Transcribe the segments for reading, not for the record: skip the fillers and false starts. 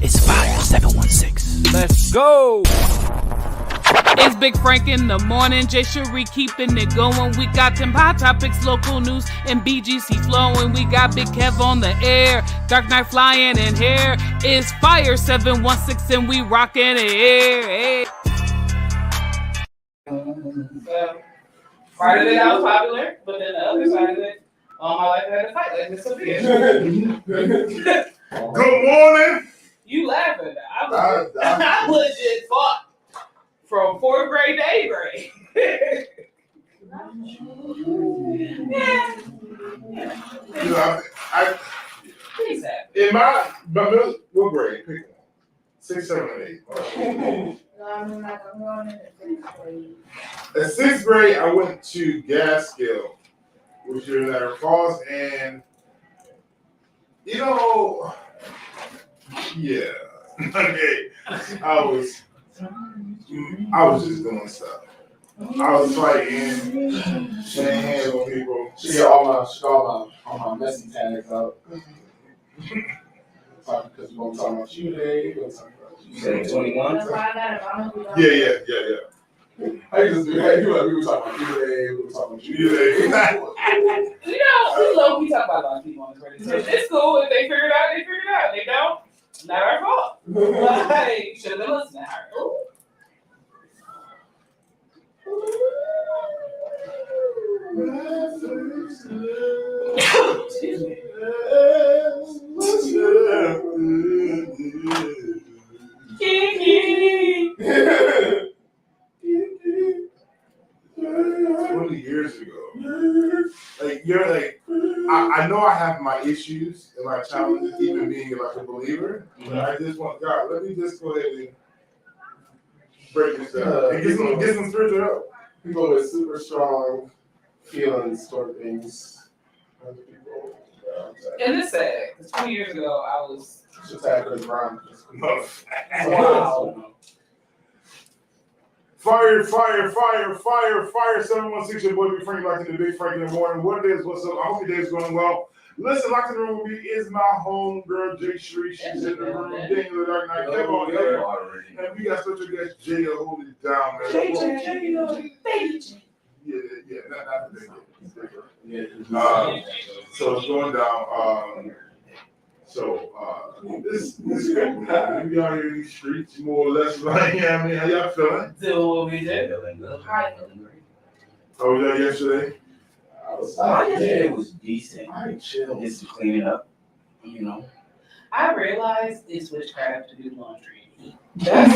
It's Fire 716. Let's go. It's Big Frank in the morning, Jay Cherie keeping it going. We got them hot topics, local news, and BGC flowing. We got Big Kev on the air, Dark Knight flying in here. It's Fire 716 and we rocking it here. Hey. Part of it I was popular, but then the other side of it, all my life I had to fight like this. Good morning. You laughing? I legit fought from 4th grade to 8th grade. You know, Please have. in my middle, what grade? Pick one. 6, 7, and 8. I'm going in the 6th grade. In 6th grade, I went to Gaskill, which is in Niagara Falls, and you know, yeah, okay, I was just doing stuff. I was fighting, shaking hands on people. She got all my messy tags out. Because we're going to talk about you today. We're going to talk about you today. 21? That's why I got it. I'm gonna be Yeah. I used to do that. We were talking about you today. We were talking about you today. You know, we low-key talk about a lot of people on this radio. It's cool. If they figure it out, they figure it out. They don't, not our fault. Like, you should have been listening to her. Excuse me. Kiki. 20 years ago. Like you're like, I know I have my issues and my challenges, even being like a believer. But I just want God, let me just go ahead and break this down and get some spiritual help. People with super strong feelings toward things. Other people. And it's sad. 20 years ago, I was. Just had Chris Brown. Wow. Fire 716, your boy Big Frank, locked in the Big Frank in the morning. What it is, what's up? I hope your day is going well. Listen, locked in the room with me is my home girl, Jay Cherie. She's in the room, getting the Dark Night. Kev on there. And we got special guest, Jay, to hold it down, man. Yeah, not the big one. So it's going down. This is great. We out here in these streets, more or less. Like, yeah, I mean, how y'all feeling? Do what we did. Hi. How was that yesterday? It was decent. I chill. Just to clean it up, you know. I realized it's witchcraft to do laundry. That's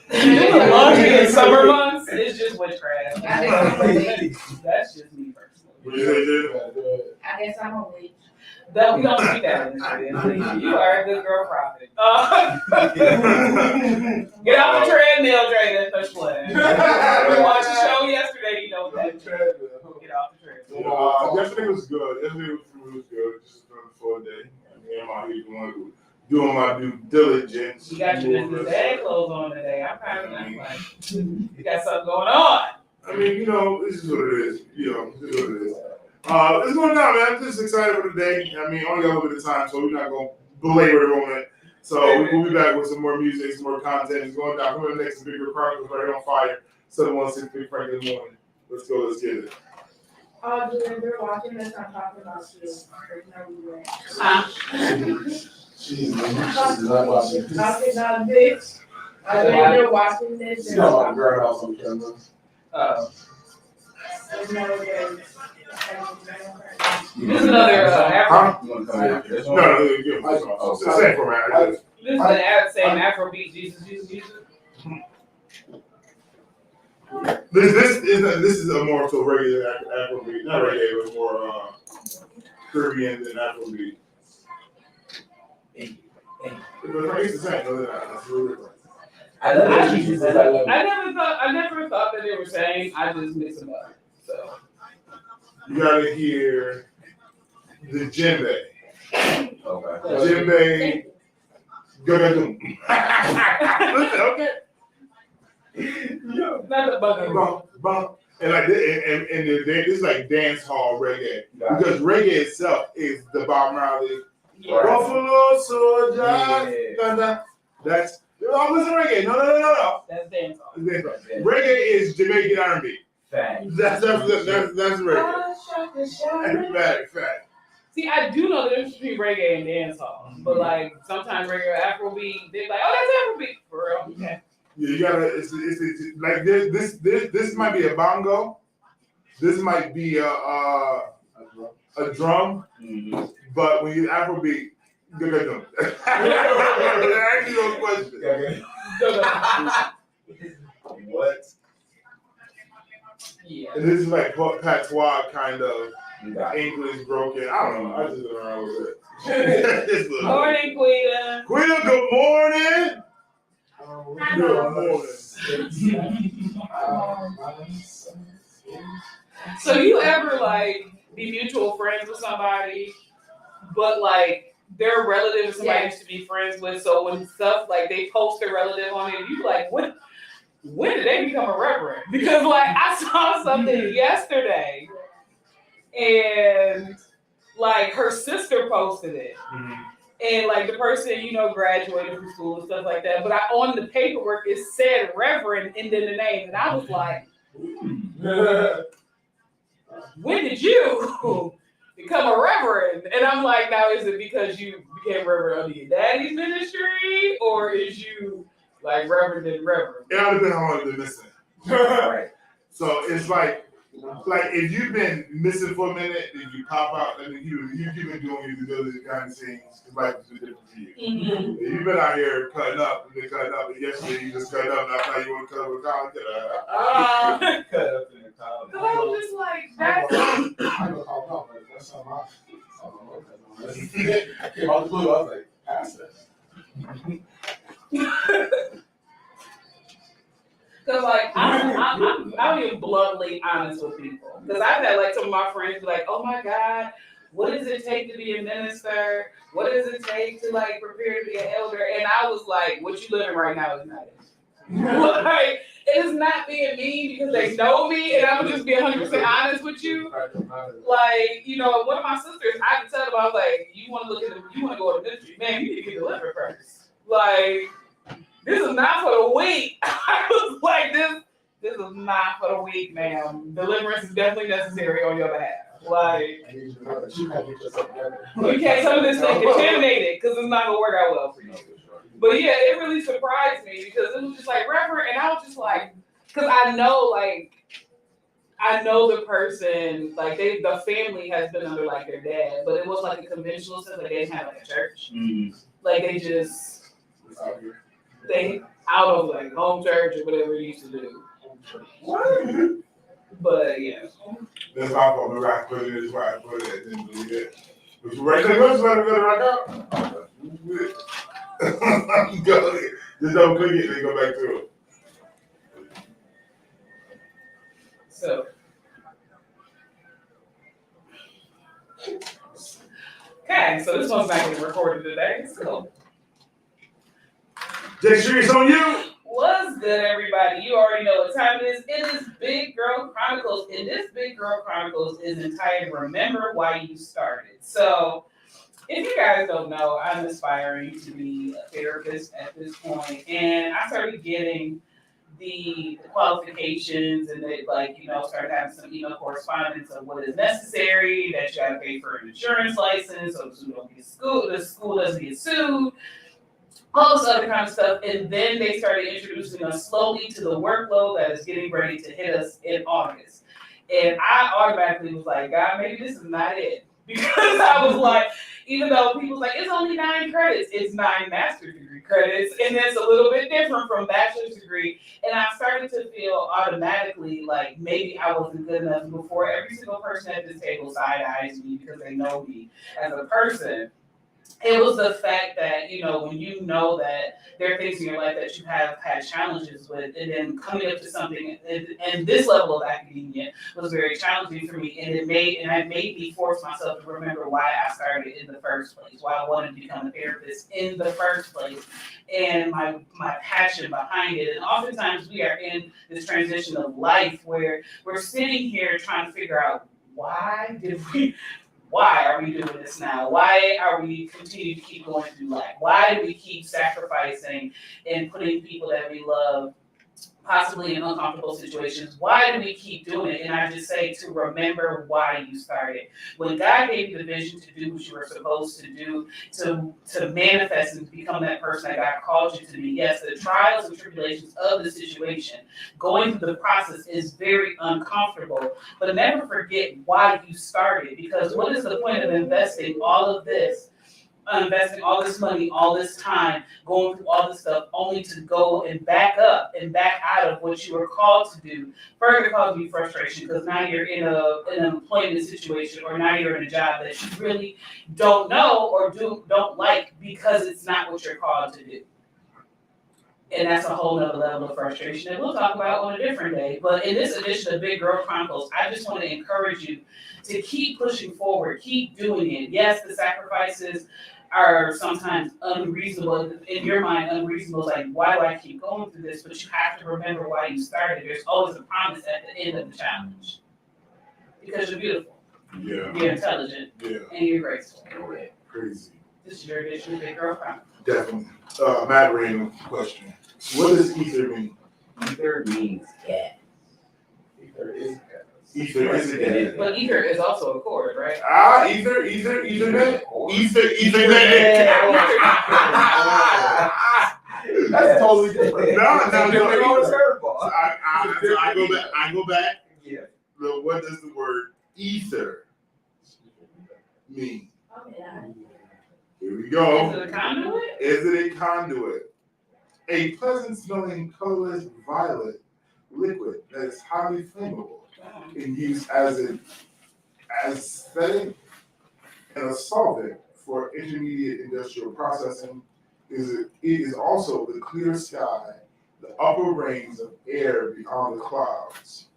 doing laundry in summer months is just witchcraft. That's just me personally. What you say, Jay? I guess I'm a witch. That we don't see that in this video. You are a good girl prophet. Get off the treadmill, Dre, and push play. We watched the show yesterday, you know that. Get off the treadmill. Yesterday was good. Yesterday was good. Just another full day. I'm out here doing my due diligence. You got your business bag clothes on today. I'm kind of like, you got something going on. I mean, you know, this is what it is. You know, this is what it is. It's going down, man. I'm just excited for the day. I mean, only got a little bit of time, so we're not going to belabor the moment. So we'll be back with some more music, some more content. It's going down. We're going to make some bigger chronicles right here on Fire. 716 Big Frank in the morning. Let's go. Let's get it. Dude, they're watching this. I'm talking about you. There's no way. She's not watching. Talking about this. They're watching this. She's not my girl house on camera. There's no way. This is another Afro. You want to come in after this No, one? it's the same format. This is the same Afrobeat Jesus. This is a more so regular Afrobeat, not reggae, but more Caribbean than Afrobeat. It's the same. No, they're not. It's really different. I love it. I never thought that they were saying. I just mix them up. So You gotta hear the djembe. Okay. Djembe. Go. Okay. not the bugger. Bump. And like this is like dance hall reggae because reggae itself is the Bob Marley, Yeah. Buffalo Soldier. Yeah. That's oh, listen reggae. No. That's dancehall. Reggae is Jamaican R&B. Fact. That's reggae. Fact. See, I do know the difference between reggae and dancehall, but like sometimes reggae or Afrobeat, they're like, oh, that's Afrobeat for real. Okay. Yeah, you gotta. It's like this might be a bongo. This might be a drum. Mm-hmm. But when you Afrobeat, good at them. Ask you those questions. What? Yeah. And this is like patois kind of English broken. I don't know. I just don't know with it. Morning, Quita. Quita, good morning. So you ever like be mutual friends with somebody, but like their relative is somebody used to be friends with, so when stuff like they post their relative on it, you like, when did they become a reverend? Because like I saw something yesterday and like her sister posted it. Mm-hmm. And like the person, graduated from school and stuff like that. But on the paperwork it said reverend and then the name. And I was like, when did you become a reverend? And I'm like, now is it because you became reverend under your daddy's ministry? Or is you like reverend and reverend? It all depends on how long you've been missing. Right. So it's like if you've been missing for a minute, then you pop out, and then you've been doing your due diligence behind the scenes, because life is different for you. Mm-hmm. If you've been out here cutting up, and yesterday you just cut up, and I thought you want to cut with college. Cut up in the college. So I was just like, that's I go call out, but that's not my I came out the blue, I was like, pass it. because like I'm being bluntly honest with people. Because I've had like some of my friends be like, oh my God, what does it take to be a minister? What does it take to like prepare to be an elder? And I was like, what you living right now is not it. Like, it is not being mean because they know me, and I'm just being 100% honest with you. Like, one of my sisters, I can tell them, I was like, you want to go to ministry, man, you need to get delivered first. Like, this is not for the weak. I was like, this is not for the weak, ma'am. Deliverance is definitely necessary on your behalf. Like, you can't, some of this thing contaminated because it's not gonna work out well for you. But yeah, it really surprised me because it was just like reverend, and I was just like, because I know the person, like the family has been under like their dad, but it was like a conventional stuff, like they didn't have like a church. Mm-hmm. Like they out of like home church or whatever they used to do. But yeah. That's my fault. Maybe I put it in where I put it. I didn't believe it. But you right there, let's let it rock out. Go ahead. Just don't click it and then go back to it. So. Okay, so this one's not getting recorded today. So. Jay Street, it's on you. What's good, everybody? You already know what time it is. It is Big Girl Chronicles, and this Big Girl Chronicles is entitled Remember Why You Started. So, if you guys don't know, I'm aspiring to be a therapist at this point, and I started getting the qualifications and they started having some email correspondence of what is necessary, that you got to pay for an insurance license so the school doesn't get sued. All this other kind of stuff, and then they started introducing us slowly to the workload that is getting ready to hit us in August. And I automatically was like, God, maybe this is not it. Because I was like, even though people was like, it's only 9 credits, it's 9 master's degree credits, and it's a little bit different from bachelor's degree. And I started to feel automatically like maybe I wasn't good enough before every single person at this table side-eyes me because they know me as a person. It was the fact that, when you know that there are things in your life that you have had challenges with, and then coming up to something, and this level of academia was very challenging for me, and it made me force myself to remember why I started in the first place, why I wanted to become a therapist in the first place, and my passion behind it. And oftentimes we are in this transition of life where we're sitting here trying to figure out why why are we doing this now? Why are we continuing to keep going through life? Why do we keep sacrificing and putting people that we love possibly in uncomfortable situations? Why do we keep doing it? And I just say to remember why you started. When God gave you the vision to do what you were supposed to do, to manifest and to become that person that God called you to be, yes, the trials and tribulations of the situation, going through the process is very uncomfortable, but never forget why you started, because what is the point of investing all of this, investing all this money, all this time, going through all this stuff, only to go and back up and back out of what you were called to do? Further causes you frustration because now you're in an employment situation, or now you're in a job that you really don't know or don't like because it's not what you're called to do. And that's a whole nother level of frustration that we'll talk about on a different day. But in this edition of Big Girl Chronicles, I just want to encourage you to keep pushing forward, keep doing it. Yes, the sacrifices are sometimes unreasonable, in your mind, unreasonable, like, why do I keep going through this? But you have to remember why you started. There's always a promise at the end of the challenge. Because you're beautiful, Yeah. you're intelligent, Yeah. and you're graceful. Crazy. This is your edition of Big Girl Chronicles. Definitely. Mad random question. What does ether mean? Ether means gas. Ether is gas. Ether is it? But ether is also a chord, right? Ether. Ethernet. That's totally different. No. Curveball. I go back. Yeah. What does the word ether mean? Here we Is go. it a conduit? Is it a conduit? A pleasant smelling colorless violet liquid that is highly flammable and used as an aesthetic and a solvent for intermediate industrial processing. It is also the clear sky, the upper range of air beyond the clouds.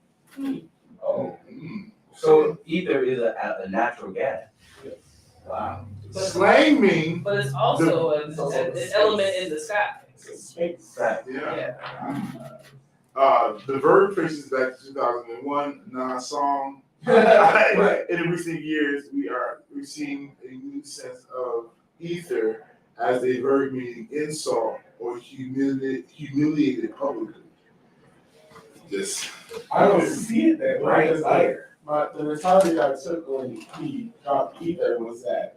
Oh. Mm. So ether is a natural gas. Wow. Slang mean, But it's also an element in the sky. Space. Right. yeah. The verb traces back to 2001, non-song. Right. In recent years, we've seen a new sense of ether as a verb meaning insult or humiliated publicly. Just I don't see it that way. Right. Because the mentality I took when he dropped ether was that,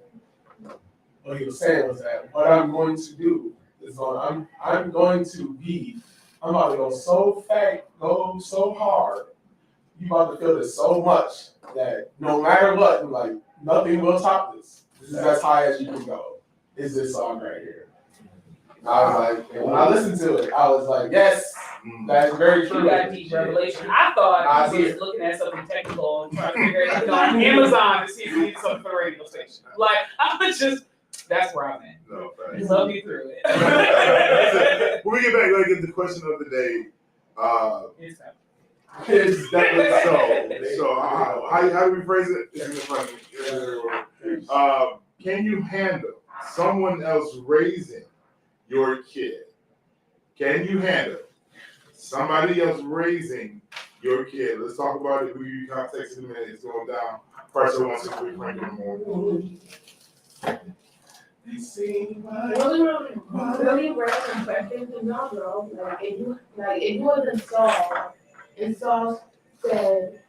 what he was saying was that what I'm going to do is I'm going to be, I'm about to go so hard, you about to feel this so much that no matter what, like nothing will top this. This is as high as you can go. Is this song right here? And I was like, and when I listened to it, I was like, yes, that's very true. You got deep revelation. I thought he was looking at something technical and trying to figure it out on Amazon to see if he needed something for the radio station. Like, I was just, that's where I'm at. no. I love you through it. When we get back, like the question of the day. It's time. It's definitely So how do we phrase it? It's funny. Can you handle someone else raising your kid? Can you handle somebody else raising your kid? Let's talk about it. We'll give you context in a minute. It's going down. First, I want to see Frank in the morning. You see, Really random questions and y'all know, if you was in Saul, and Saul said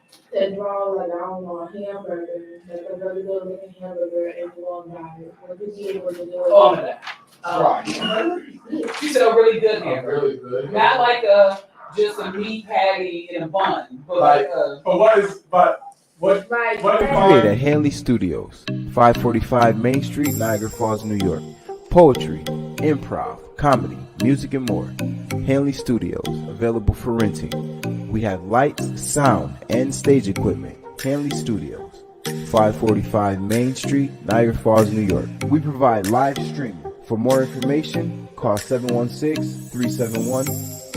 draw like, I don't know, a hamburger, like a really good looking hamburger, and you won't buy it, would you be able to do it? Oh, I'm that. Yeah. She said a really good hamburger. really good. Not like just a meat patty in a bun, but Like, like what Like, what if Create at Hanley Studios, 545 Main Street, Niagara Falls, New York. Poetry, improv, comedy, music, and more. Hanley Studios, available for renting. We have lights, sound, and stage equipment. Hanley Studios, 545 Main Street, Niagara Falls, New York. We provide live streaming. For more information, call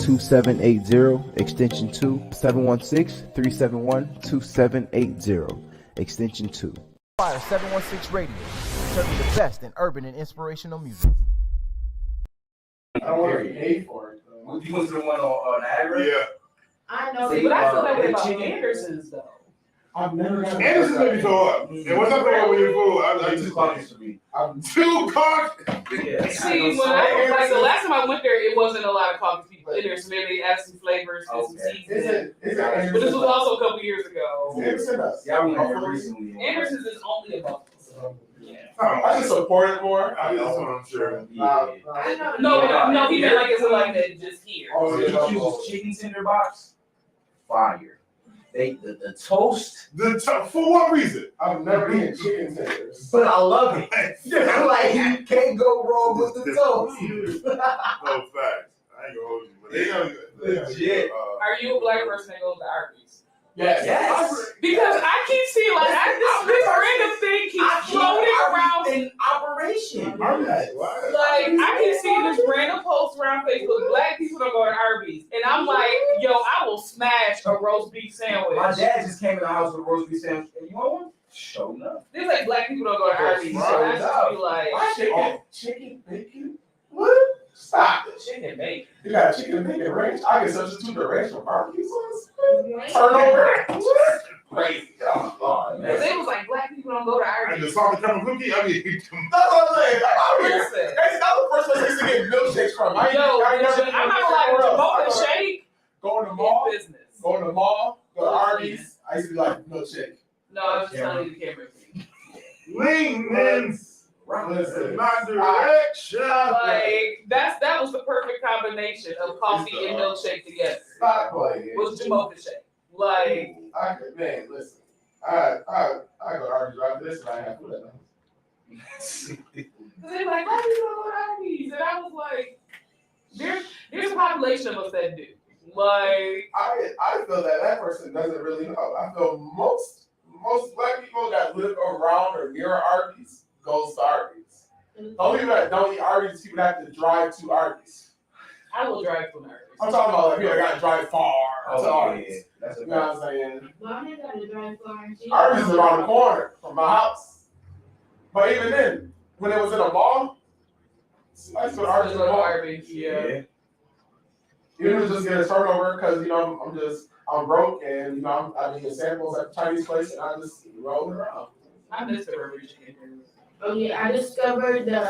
716-371-2780, extension 2, 716-371-2780, extension 2. Fire 716 Radio, serving the best in urban and inspirational music. I don't want to pay for it though. You went to the one on Niagara? Yeah. I know. see, but I feel that way about chicken. Anderson's though. I've never got Anderson made me throw up. And once I throw up with your food, I Two just coffees for me. two coffee. Yeah. See, when I like the last time I went there, it wasn't a lot of coffee people in there, so maybe they added some flavors and some Okay. seasoning. Is it But this was also a couple years ago. Yeah, I went there recently. Anderson's is only a Buffalo. Yeah. I just support it more. I just want to sure. Yeah. No, he meant like it's like that just here. Oh, The yeah. Q's chicken tender box, fire. The toast, For what reason? I've never eaten chicken tenders. but I love it. Like you can't go wrong with the toast. No facts. I ain't gonna hold you, but they gotta Legit. Are you a black person that goes to Arby's? Yes. Yes. Because I keep seeing like this random thing keeps floating around. in operation. Like I keep seeing this random post around Facebook. Black people don't go to Arby's, and I'm like, yo, I will smash a roast beef sandwich. My dad just came in the house with a roast beef sandwich. And you want one? Show enough. There's like black people don't go to Arby's, so I just be like, Chicken bacon? What? Stop it. chicken bacon. You got chicken and bacon ranch? I can substitute the ranch for barbecue sauce. Turnover. Crazy. Oh, man. Cause it was like black people don't go to And the Arby's. salted caramel cookie, I mean, That's what I'm saying. Like, out here. Listen. That's the first place I used to get milkshakes from. Yo, I'm not gonna lie, I Jamaican shake Go to the mall. is business. Go to the mall. Go to Arby's. I used to be like milkshake. No, I was just telling you the camera thing. lean in Listen. my direction. Like that was the perfect combination of coffee and milkshake together. Stop playing. Was Jamaican shake. Like I could, man, listen. I go to Arby's right this and I have food at home. they're like, why do you don't go to Arby's? And I was like, there's a population of us that do. Like I feel that person doesn't really know. I feel most black people that live around or near Arby's goes to Arby's. The only people that don't eat Arby's, people that have to drive to Arby's. I will drive from Arby's. I'm talking about like people that gotta drive far to Oh, Arby's. yeah. That's You a know what I'm saying? Mom got to drive far. Arby's is around the corner from my house. But even then, when it was in a mall, I used to go to Arby's in the mall. Arby's, yeah. Even to just get a turnover because I'm broke and I mean the samples at the Chinese place and I just roll around. I miss the burger chicken. Oh yeah, I discovered the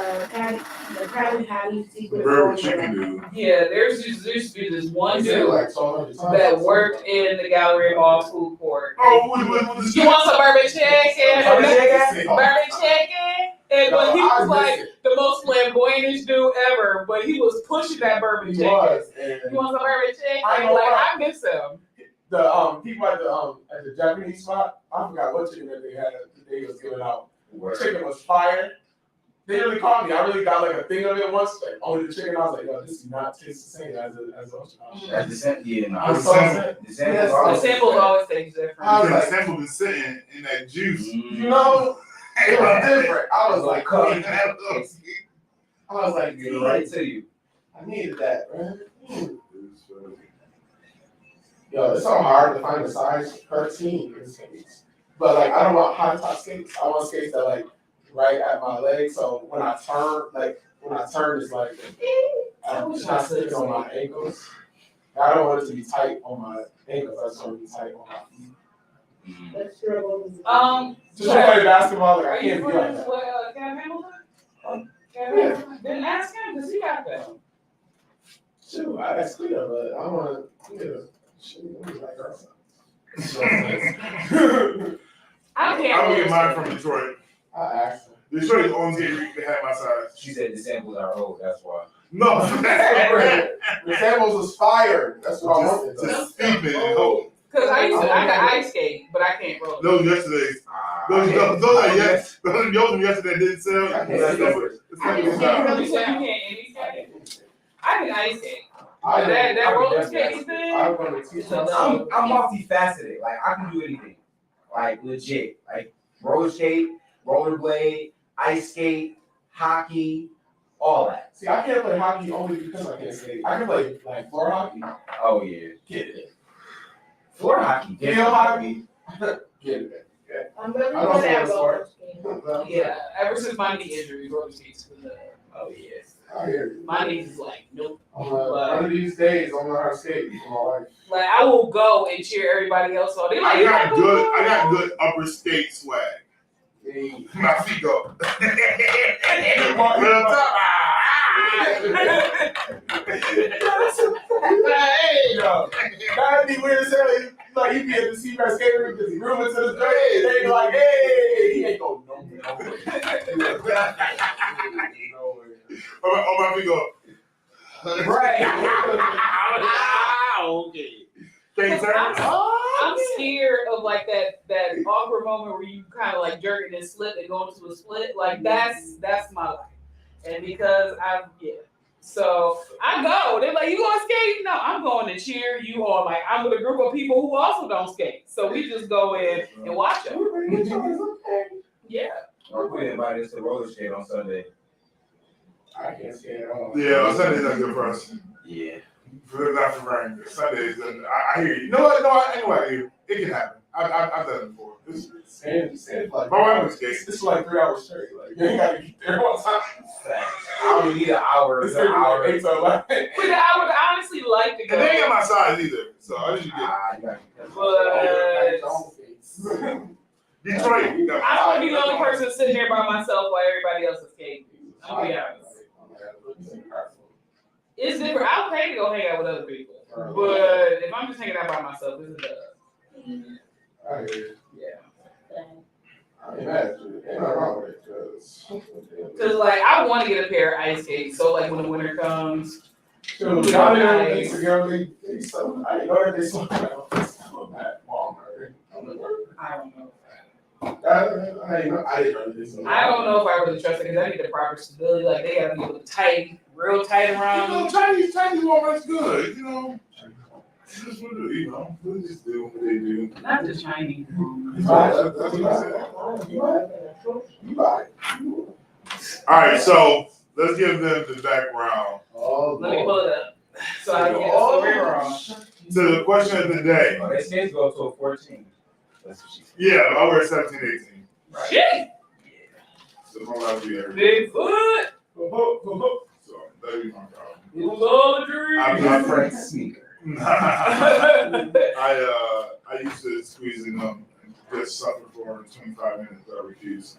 Krabby Patty secret. Burger chicken dude. Yeah, there used to be this one They say dude like 1,200 times. that worked in the Gallery Hall food court. Oh, with the You want some bourbon chicken? Oh, Bourbon chicken? And but he was like the most flamboyant dude ever, but he was pushing that bourbon He chicken. was. You And want some bourbon chicken? I know Like what? I miss him. the people at the Japanese spot, I forgot what chicken that they had that they was giving out. The chicken was fire. They really called me. I really got like a thing of it once, like only the chicken. I was like, yo, this does not taste the same as That's the same. Yeah, no. I'm so upset. The same. Yes. The samples always taste different. I was The like, sample been sitting in that juice. you know, it was different. I was like, Get right to you. I needed that, man. Yo, it's so hard to find a size 13 in skates. But like, I don't want high top skates. I want skates that like right at my leg. So when I turn, it's like it's not sticking on my ankles. I don't want it to be tight on my ankles. I just want it to be tight on my feet. That's struggle. Just to play basketball, like Are I you can't be friends like with that. Cam Hamilton? Yeah. Then ask him because he got that. Shoot, I asked Cleo, but I want to. Shoot, let me like her. I can't. I'm gonna get mine roll from Detroit. I asked her. Detroit is the only game that have my size. She said the samples are old. That's why. No, The samples was fire. That's what I wanted. just steeping and hope. Because I got ice skate, but I can't roll. Those yesterday. Those yesterday didn't sell. I can't That's see what- that's what it was about. You said you can't any skate? I can ice skate. I That roller definitely- skating thing? I'm going to teach So, myself. I'm multifaceted. Like I can do anything. Like legit. Like roller skate, rollerblade, ice skate, hockey, all that. See, I can't play hockey only because I can't skate. I can play like floor hockey. Oh yeah. Get it. Floor hockey. Field hockey. Get it. I'm really I don't good see at the roller sport. skating. Yeah, ever since my knee injury, roller skates was Oh yes. I hear you. my knees is like, nope. One of these days, I'm gonna have to skate for my life. Like I will go and cheer everybody else on. They like, I got good upper skate swag. Hey. My feet go. Hey, yo, that'd be weird as hell. Like he be at the Seagrass skater because he room into the day, and they be like, "Hey, he ain't go nowhere." Oh, my feet go. Right. Okay. Can't turn. I'm scared of like that awkward moment where you kind of like jerk and slip and go into a split. Like that's my life, and because so I go. They're like, "You going skate?" No, I'm going to cheer you on. Like I'm with a group of people who also don't skate, so we just go in and watch them. Yeah. Or we invited us to roller skate on Sunday. I can't skate at all. Yeah, on Sunday's not good for us. Yeah. Not for rain. Sundays, I hear you. You know what? No, I know I hear you. It can happen. I've done it before. Sand like My wife was skating. This is like 3 hours straight. Like you ain't gotta get there one time. I don't need an hour. It's 8 to 11. But I would honestly like to go. And they ain't my size either. So I just get Detroit. I don't want to be the only person sitting there by myself while everybody else is skating. I'm gonna be honest. It's different. I'll pay to go hang out with other people, but if I'm just hanging out by myself, this is I hear you. yeah. I mean, that's ain't nothing wrong with it, Cause like I want to get a pair of ice skates, so like when the winter comes, Y'all there weeks ago, they sold. I didn't know that they sold that at Walmart. I don't know. I didn't know they sold. I don't know if I really trust it because I need the proper stability. Like they gotta be able to tight, real tight around. Chinese Walmart's good. You know. Just what do you know? They just do what they do. Not the Chinese. You buy it. You buy it. All right, so let's give them the background Let me pull it up. So I can get the story wrong. to the question of the day. Oh, they skates go to a 14. That's what she said. Yeah, I wear 17, 18. Right. Shit! So I'm allowed to be every Bigfoot! So that'd be my problem. It was all a dream. I'm Frank's sneaker. I used to squeeze in them and just suffer for 25 minutes, but I refused.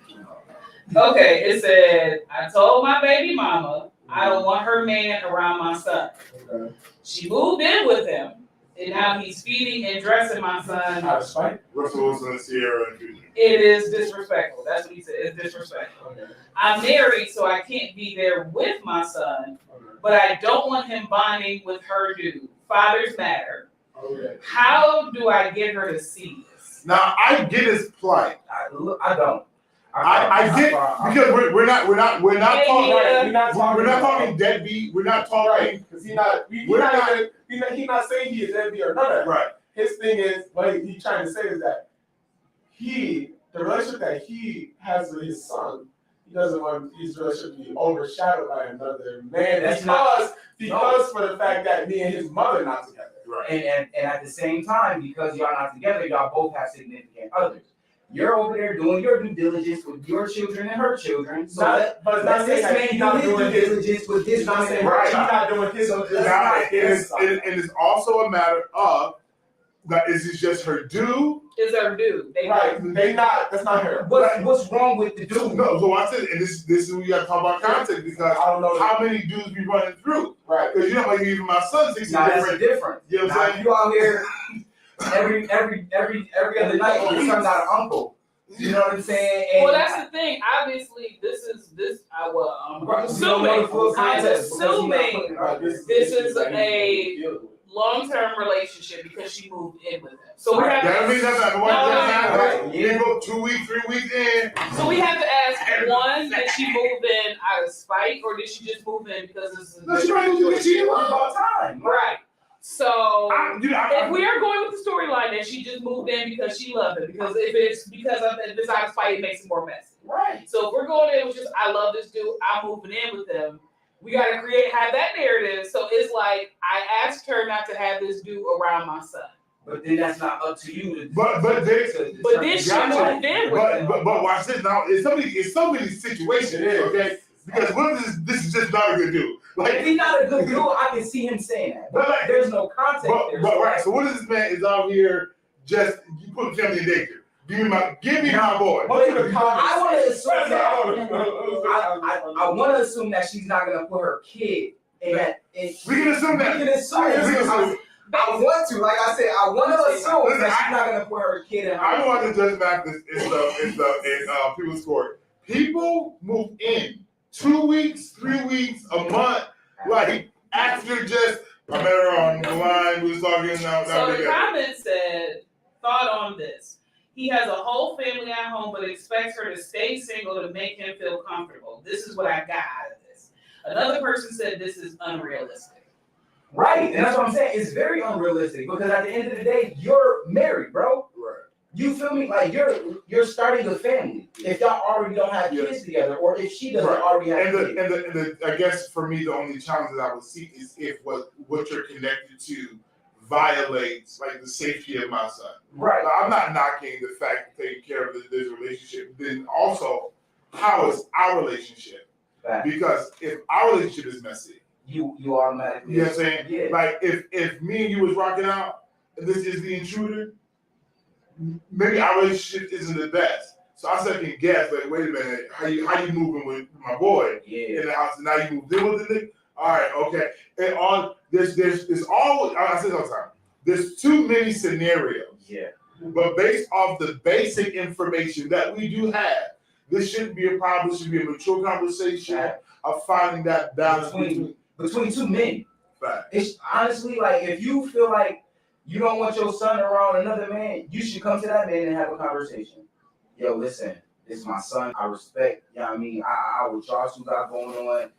Okay, it said, I told my baby mama I don't want her man around my son. Okay. She moved in with him, and now he's feeding and dressing my son. Out of spite? Russell Wilson, Sierra, and Future. It is disrespectful. That's what he said. It's disrespectful. Okay. I'm married, so I can't be there with my son, but I don't want him bonding with her dude. Fathers matter. Okay. How do I get her to see this? Now I get his plight. I don't. I get because we're not talking. Yeah. We're not talking deadbeat. We're not talking. Because he's not saying he is deadbeat or none of that. Right. His thing is, what he's trying to say is that the relationship that he has with his son, he doesn't want his relationship to be overshadowed by another man because for the fact that me and his mother not together. Right. And at the same time, because y'all not together, y'all both have significant others. You're over there doing your due diligence with your children and her children. So But it's not saying that he's not doing his diligence with his not saying Right. he's not doing his. Now, it is also a matter of that. Is it just her due? Is her dude? They Right. They not. That's not her. What's wrong with the dude? No, so I said, and this is we got to talk about context because I don't know how many dudes be running through? Right. Because you know, like even my son thinks Now it's that's different. different. You know what Now, I'm if saying? you out here every other night, your son got an uncle. You know what I'm saying? And Well, that's the thing. Obviously, I'm assuming this is a long-term relationship because she moved in with him. So we have That means that's not what just happened. Yeah. You go 2 weeks, 3 weeks in. So we have to ask: one, did she move in out of spite, or did she just move in because this is No, she might do what she wants. all time. right? So if we I, are going with the storyline that she just moved in because she loved him, because if it's because of this out of spite, it makes it more messy. Right. So if we're going in with just I love this dude, I'm moving in with him. We got to have that narrative. So it's like I asked her not to have this dude around my son. But then that's not up to you to. But then she moved in with him. But watch this now. It's so many situations. Okay, Because what if this is just not a good dude? Like, if he's not a good dude, I can see him saying that. But But like- there's no context there. but right. So what if this man is out here just you put family in danger? Give me my boy. Look at the comments. I want to assume that. I I want to assume that she's not gonna put her kid in that. We can assume that. We can assume. We can assume. I want to, like I said, I want to assume Listen, that she's not gonna put her kid in. I don't want to judge Mathis in people's court. People move in 2 weeks, 3 weeks, a month, like after just I met her on the line. We was talking now. So the comment said, thought on this. He has a whole family at home, but expects her to stay single to make him feel comfortable. This is what I got out of this. Another person said this is unrealistic. Right, and that's what I'm saying. It's very unrealistic because at the end of the day, you're married, bro. Right. You feel me? Like you're starting a family. If y'all already don't have kids together, or if she doesn't already have kids. And the I guess for me the only challenge that I would see is if what you're connected to violates like the safety of my son. Right. Like, I'm not knocking the fact of taking care of this relationship. Then also, how is our relationship? Fact. Because if our relationship is messy, You automatically. you know what I'm saying? Yeah. Like if me and you was rocking out and this is the intruder, maybe our relationship isn't the best. So I second guess, like, wait a minute, how you moving with my boy Yeah. in the house and now you moved in with the nigga? All right, okay. And all there's always I say it all the time. There's too many scenarios. Yeah. But based off the basic information that we do have, this shouldn't be a problem. This should be a mature conversation of finding that balance Between two men. Right. It's honestly like if you feel like you don't want your son around another man, you should come to that man and have a conversation. Yo, listen, this is my son. I respect, you know what I mean? I what y'all two got going on.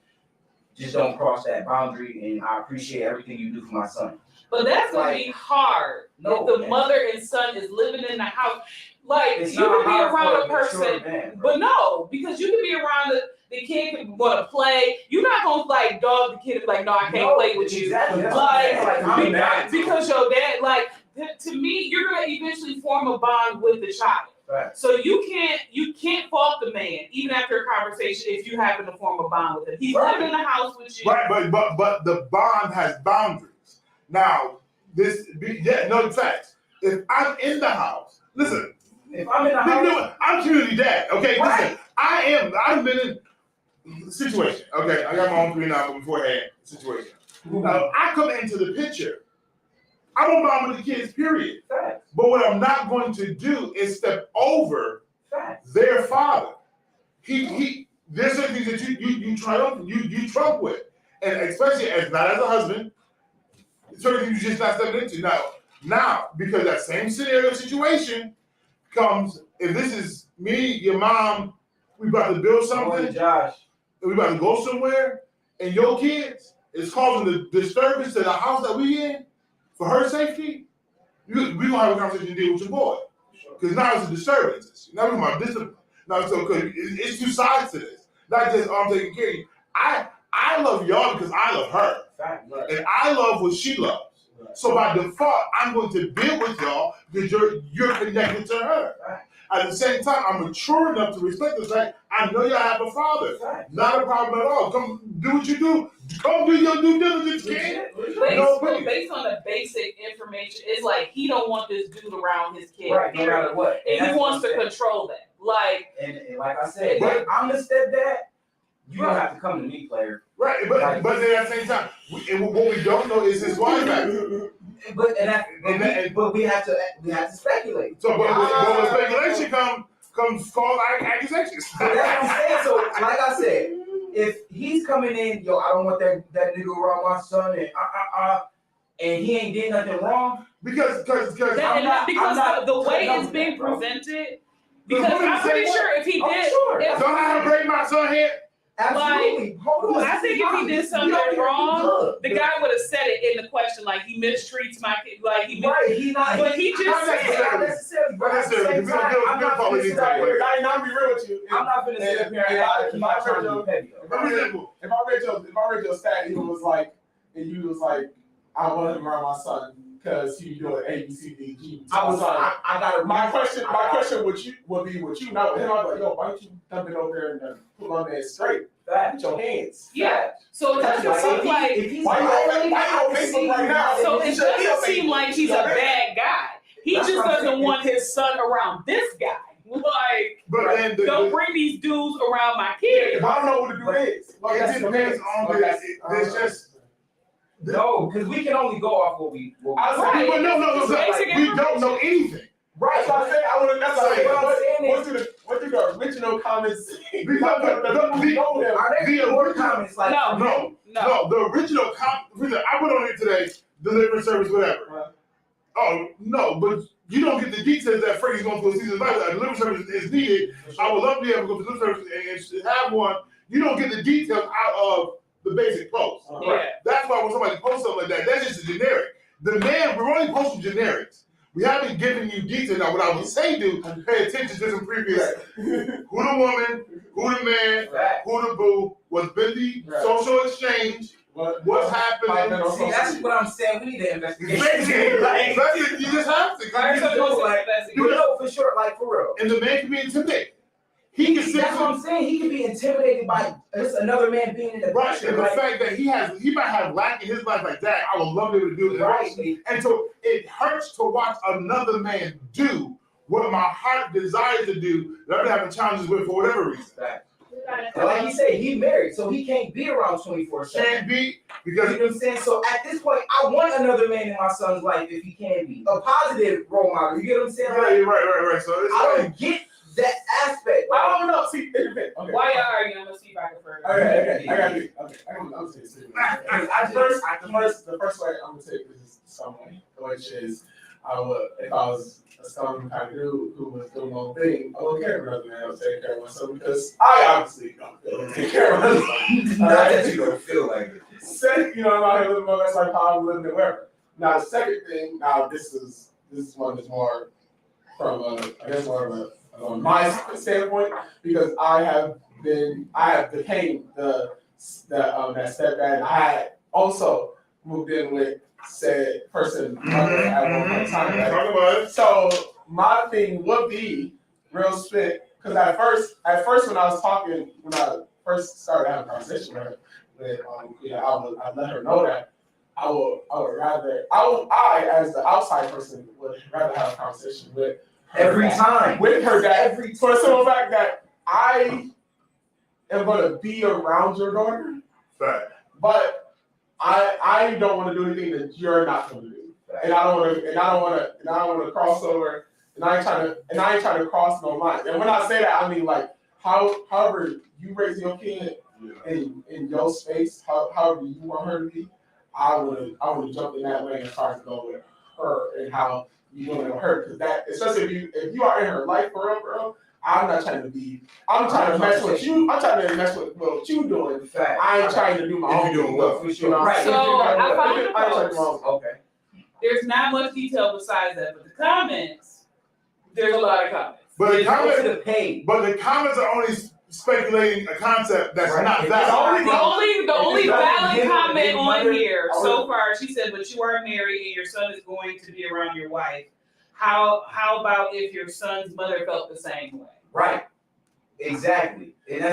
Just don't cross that boundary, and I appreciate everything you do for my son. But that's gonna be hard. No, if the man. mother and son is living in the house, like It's you not can be hard around for a person, mature man, bro. but no, because you can be around the kid can want to play. You're not gonna like dog the kid and be like, no, I can't play with you. Exactly. That's what I'm saying. Like, I'm mad. because your dad, like to me, you're gonna eventually form a bond with the child. Right. So you can't fault the man even after a conversation if you happen to form a bond with him. He's living in the house with you. Right, but the bond has boundaries. Now, facts. If I'm in the house, listen. If I'm in the house, I'm community dad. Okay, right. listen. I've been in a situation. Okay, I got my own 3 now beforehand situation. Now, I come into the picture. I don't bond with the kids, period. Facts. But what I'm not going to do is step over Facts. their father. There's certain things that you trump with. And especially not as a husband, certain things you're just not stepping into. Now, because that same scenario situation comes, if this is me, your mom, we about to build something, Josh. and we about to go somewhere, and your kids is causing the disturbance to the house that we in, for her safety, we gonna have a conversation and deal with your boy. Because now it's a disturbance. Now we're my discipline. Now so it's 2 sides to this. Not just I'm taking care of you. I love y'all because I love her. Right. And I love what she loves. Right. So by default, I'm going to build with y'all because you're connected to her. Right. At the same time, I'm mature enough to respect the fact I know y'all have a father. Right. Not a problem at all. Come do what you do. Come do your due diligence, kid. Based on the basic information, it's like he don't want this dude around his kid. Right, no matter what. And he wants to control that. Like, and like I said, if I'm the stepdad, you don't have to come to me, player. Right, but then at the same time, what we don't know is his wife. But we have to speculate. So, but when speculation comes false accusations. That's what I'm saying. So, like I said, if he's coming in, yo, I don't want that nigga around my son, and he ain't did nothing wrong. Because the way it's being presented. Because I'm pretty sure if he did, don't I have to break my son here? Absolutely. Hold on. I think if he did something wrong, the guy would have said it in the question, like he mistreats my kid, like he. Right, he not. But he just said not necessarily. But at the same time, I'm not gonna sit up here. I'm be real with you. I'm not gonna sit up here and keep trying to be petty. If I read your stat, you was like, I want him around my son because he doing A, B, C, D, G. I got my question would be with you, not with him. I'd be like, yo, why don't you dump it over there and put my man straight? With your hands. Yeah. So it doesn't seem like. if he's Why you violating, on Facebook right now? So it doesn't seem like he's a bad guy. He That's just what I'm doesn't saying. want his son around this guy. Like, But then don't bring these dudes around my kids. I don't know what the dude is. it depends on there's just. No, because we can only go off what we. I was like, Right. But no, Basic we don't know anything. Right. That's what I said. I want to. That's what I said. What I'm saying What do the original comments say? Because Are there the more original- comments like No. No, the original I put on it today, delivery service, whatever. Oh, no, but you don't get the details that Freddie's going through a season life. A delivery service is needed. I would love to be able to go to delivery service and have one. You don't get the details out of the basic post. Yeah. That's why when somebody posts something like that, that's just a generic. The man, we're only posting generics. We haven't given you details. Now, what I would say, do pay attention to some previous who the woman, who the man, who the boo, what's been the social exchange, what's happening. See, that's what I'm saying. We need to investigate. You just have to. But no, for sure, like for real. And the man can be intimidated. He can sit. That's what I'm saying. He can be intimidated by just another man being in the Right, picture. and the Like, fact that he might have lack in his life like that, I would love to be able to do it. right. And so it hurts to watch another man do what my heart desires to do that I've been having challenges with for whatever reason. And like he said, he married, so he can't be around 24/7. Can't be You because know what I'm saying? So at this point, I want another man in my son's life if he can be a positive role model. You get what I'm saying? right. So it's I don't get that aspect. Like, I don't know. See, it depends. Okay. Why y'all arguing? I'm gonna see if I can further. Okay. I got you. Okay. I'm saying the first way I'm gonna take this is some way, which is if I was a son kind of dude who was doing my own thing, I wouldn't care for another man. I would take care of myself because I obviously don't feel like take care of myself. not that you don't feel like it. Second, I'm out here living my best life, how I'm living it, wherever. Now, the second thing, this is one that's more from more of a on my standpoint, because I have became that stepdad. And I had also moved in with said person at one point in time. Right? Talk about it. So my thing would be real spit, because at first when I first started having a conversation with her, I let her know that I as the outside person would rather have a conversation with her Every time. with her dad Every for the simple fact that I am going to be around your daughter, Fact. but I don't want to do anything that you're not going to do, and I don't want to cross over, and I ain't trying to cross no line. And when I say that, I mean like however you raise your kid in your space, however you want her to be, I want to jump in that way and try to go with her and how you want to her, because that, especially if you are in her life for real, bro. I'm trying to mess with you. I'm trying to mess with what you doing. I ain't trying to do my own. You're doing well. You know? Right. So I found the I ain't trying to do my post. own. Okay. There's not much detail besides that, but the comments, there's a lot of comments. But the Let's go to comments, the page. but the comments are only speculating a concept that's Right. not It's valid. The only valid Give comment him on mother- here so far, she said, but you are married and your son is going to be around your wife. How about if your son's mother felt the same way? Right. Exactly. And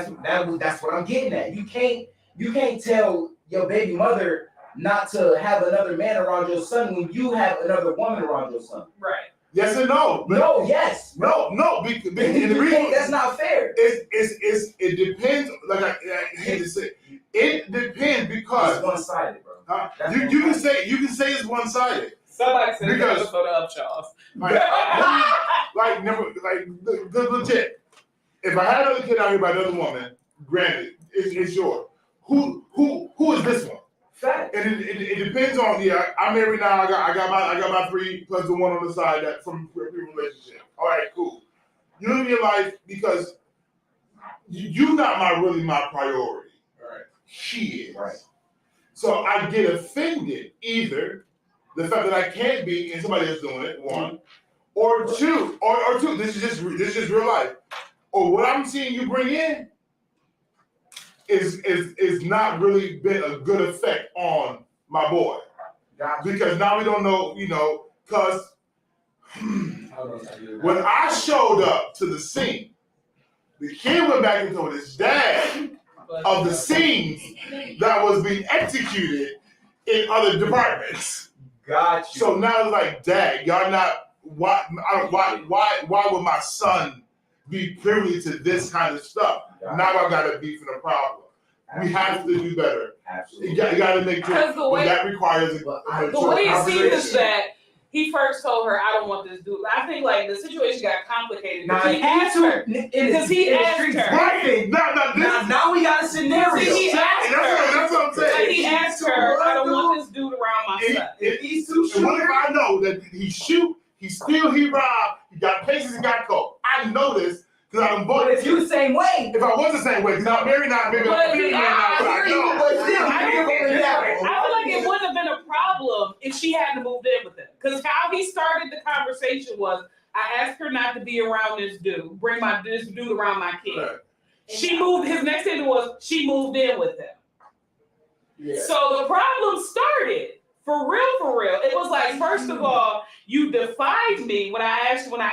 that's what I'm getting at. You can't tell your baby mother not to have another man around your son when you have another woman around your son. Right. Yes and no. But No, yes. no. And the reason That's not fair. it depends. Like I hate to say, it depends because It's one-sided, bro. you can say it's one sided. Somebody said Because- it's for the upshaws. Legit. If I had another kid out here by another woman, granted, it's yours. Who is this one? Fact. And it depends on. I'm married now. I got my 3 plus the one on the side that from a previous relationship. All right, cool. You live your life because you're not my priority. Right. She is. Right. So I get offended either the fact that I can't be and somebody else doing it, one, or two. This is just real life. Or what I'm seeing you bring in is not really been a good effect on my boy. Gotcha. Because now we don't know, because when I showed up to the scene, the kid went back and told his dad of the scenes that was being executed in other departments. Got you. So now it's like, dang, y'all not why would my son be privy to this kind of stuff? Now I got a beef and a problem. We have to do better. Absolutely. You got to make sure Because the way that requires the way it seems is that he first told her, "I don't want this dude." I think like the situation got complicated. Now He asked her because he asked her. Right. Now we got a scenario. He asked her. That's what I'm saying. Like, he asked her, "I don't want this dude around my son." If these two And what if I know that he shoot, he steal, he rob, he got cases, he got caught? I know this because I'm But both. if you the same way, If I was the same way, because I'm married now, maybe But I'm married now. But I know. I feel like it wouldn't have been a problem if she hadn't moved in with him. Because how he started the conversation was, I asked her not to be around this dude, bring this dude around my kid. Right. She moved, his next thing was, she moved in with him. Yeah. So the problem started. For real. It was like, first of all, you defied me when I asked you not.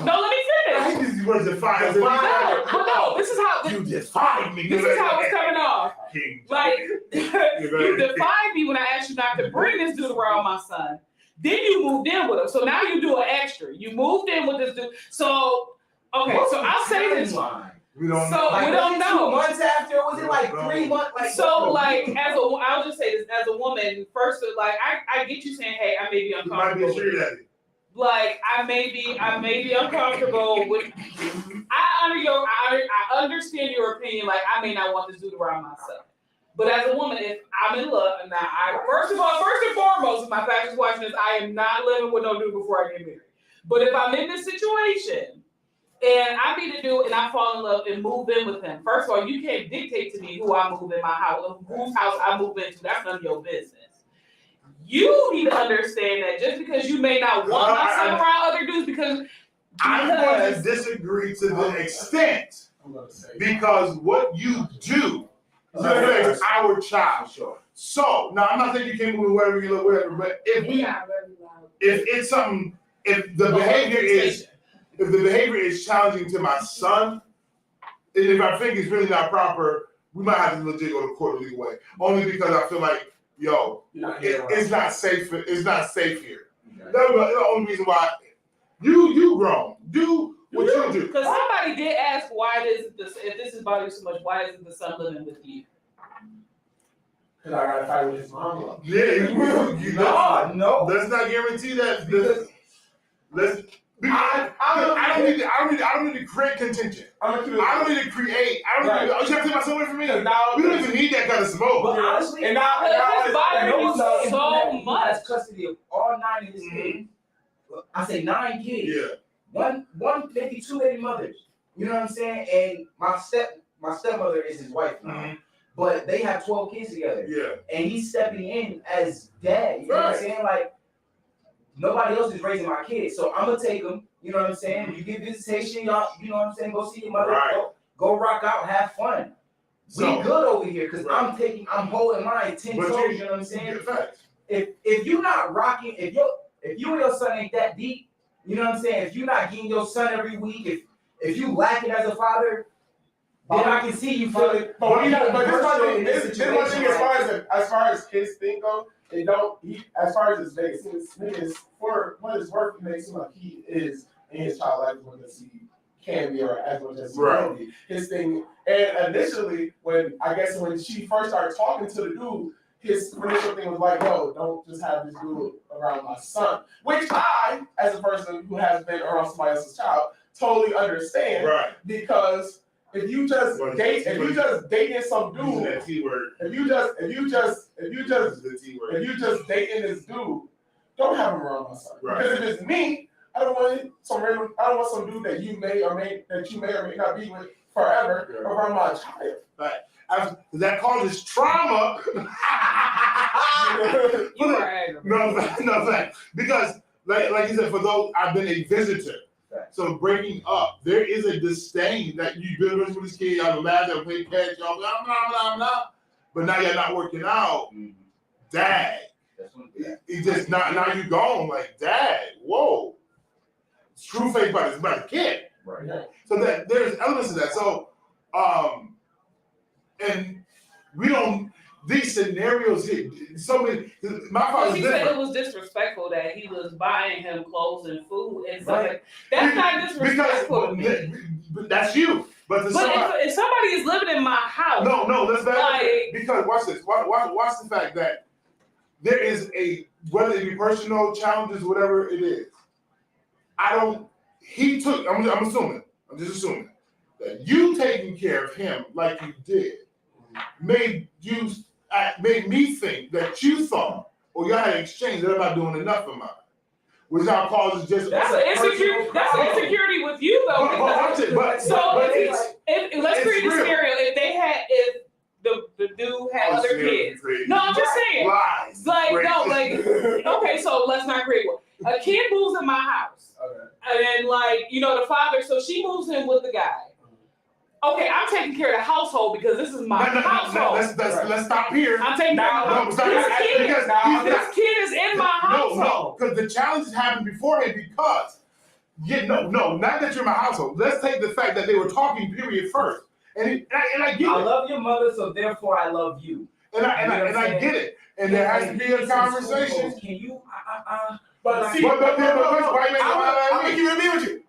No, let me I finish. hate these words defied. No, this is how You defied me. this is how it's coming off. King. Like, you defied me when I asked you not to bring this dude around my son. Then you moved in with him. So now you do an extra. You moved in with this dude. So, okay, so I'll say this. We don't So know. we don't know. 2 months after, was it like 3 months? Like, So, like, I'll just say this, as a woman, first, like, I get you saying, hey, I may be You might be uncomfortable. a sugar daddy. Like, I may be uncomfortable with. I understand your opinion. Like, I may not want this dude around myself. But as a woman, if I'm in love, and first and foremost, if my family's watching this, I am not living with no dude before I get married. But if I'm in this situation and I meet a dude and I fall in love and move in with him, first of all, you can't dictate to me who I move in my house, whose house I move into. That's none of your business. You need to understand that just because you may not want my son around other dudes, because I'm going to disagree to the extent because what you do affects our child. Sure. So now I'm not saying you can't move wherever you live, whatever, but if it's something, if the behavior is challenging to my son, and if I think it's really not proper, we might have to legit go to court a legal way. Only because I feel like, it's not safe. It's not safe here. That's the only reason why. You grown. Do what you do. Because somebody did ask, if this is bothering you so much, why isn't the son living with you? Because I gotta fight with his mom. Yeah, No. Let's not guarantee that. I don't need to create contention. I don't need to create. You have to take my son away from me. We don't even need that kind of smoke. But honestly, it's bothering you so much. Has custody of all 9 of his kids. I say 9 kids. Yeah. One 52 baby mothers. You know what I'm saying? And my stepmother is his wife now. Mm-hmm. But they have 12 kids together. Yeah. And he's stepping in as dad. You know what I'm saying? Like, nobody else is raising my kids. So I'm gonna take them. You know what I'm saying? You get visitation, y'all, you know what I'm saying? Go see your mother. Right. Go rock out, have fun. So, we good over here because I'm holding mine 10 toes, you know what I'm saying? If you're not rocking, if you and your son ain't that deep, you know what I'm saying? If you're not getting your son every week, if you lacking as a father, then I can see you feel it. But this one thing as far as kids think go, they don't. As far as his Vegas, for what his work, he makes it seem like he is in his child life as much as he can be, or as much as he can be. His thing, and initially, when she first started talking to the dude, his initial thing was like, "Yo, don't just have this dude around my son," which I, as a person who has been around somebody else's child, totally understand. Right. Because if you just dating some dude, that T word. if you just dating this dude, don't have him around my son. Right. Because if it's me, I don't want some dude that you may or may not be with forever around my child. Right. That causes trauma. No fact. Because like you said, for those I've been a visitor. So breaking up, there is a disdain that you build with this kid. Y'all laugh, y'all play catch, y'all blah. But now you're not working out. Dad, it's just now you gone. Like, Dad, whoa, true faith about the kid. Right. So that there's elements of that. So And we don't. These scenarios hit so many. My father's He said it different. was disrespectful that he was buying him clothes and food and stuff like that's not disrespectful to me. But that's you. But if somebody is living in my house, no, let's back like, because watch this. Watch the fact that there is a whether it be personal challenges, whatever it is. He took. I'm just assuming that you taking care of him like you did made me think that you thought, or y'all had exchange that I'm not doing enough for mine. Which now causes just that's an insecurity with you though. Let's create a scenario. If the dude had other kids. No, I'm just saying. Lies. Okay, so let's not create one. A kid moves in my house. Okay. And the father, so she moves in with the guy. Okay, I'm taking care of the household because this is my household. Let's stop here. I'm taking care of this kid is in my household. No, because the challenges happened beforehand because not that you're in my household. Let's take the fact that they were talking period first. And I get it. I love your mother, so therefore I love you. And I get it. And there has to be a conversation. Can you But see, I'm gonna keep it real with you.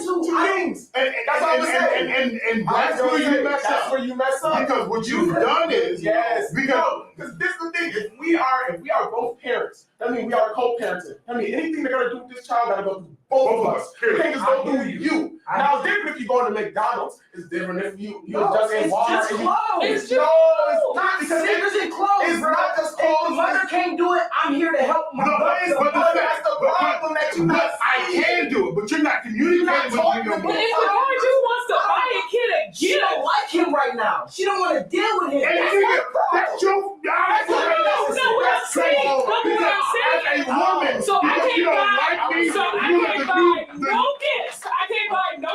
Two things. And that's all I'm saying. And that's where you mess up. That's where you mess up. Because what you've done is because this is the thing. If we are both parents, that means we are co-parenting. I mean, anything they're gonna do with this child gotta go through both of us. You can't just go through you. Now it's different if you go to McDonald's. It's different if you just in Walmart. It's not because it's clothes. It's not just clothes. If the mother can't do it, I'm here to help my brother. That's the problem that you not. I can do it, but you're not communicating with me. But if the mother just wants to buy a kid a gift, she don't like him right now. She don't want to deal with him. That's your what I'm saying. As a woman, so I because you don't like me, I can't buy no gifts. I can't buy no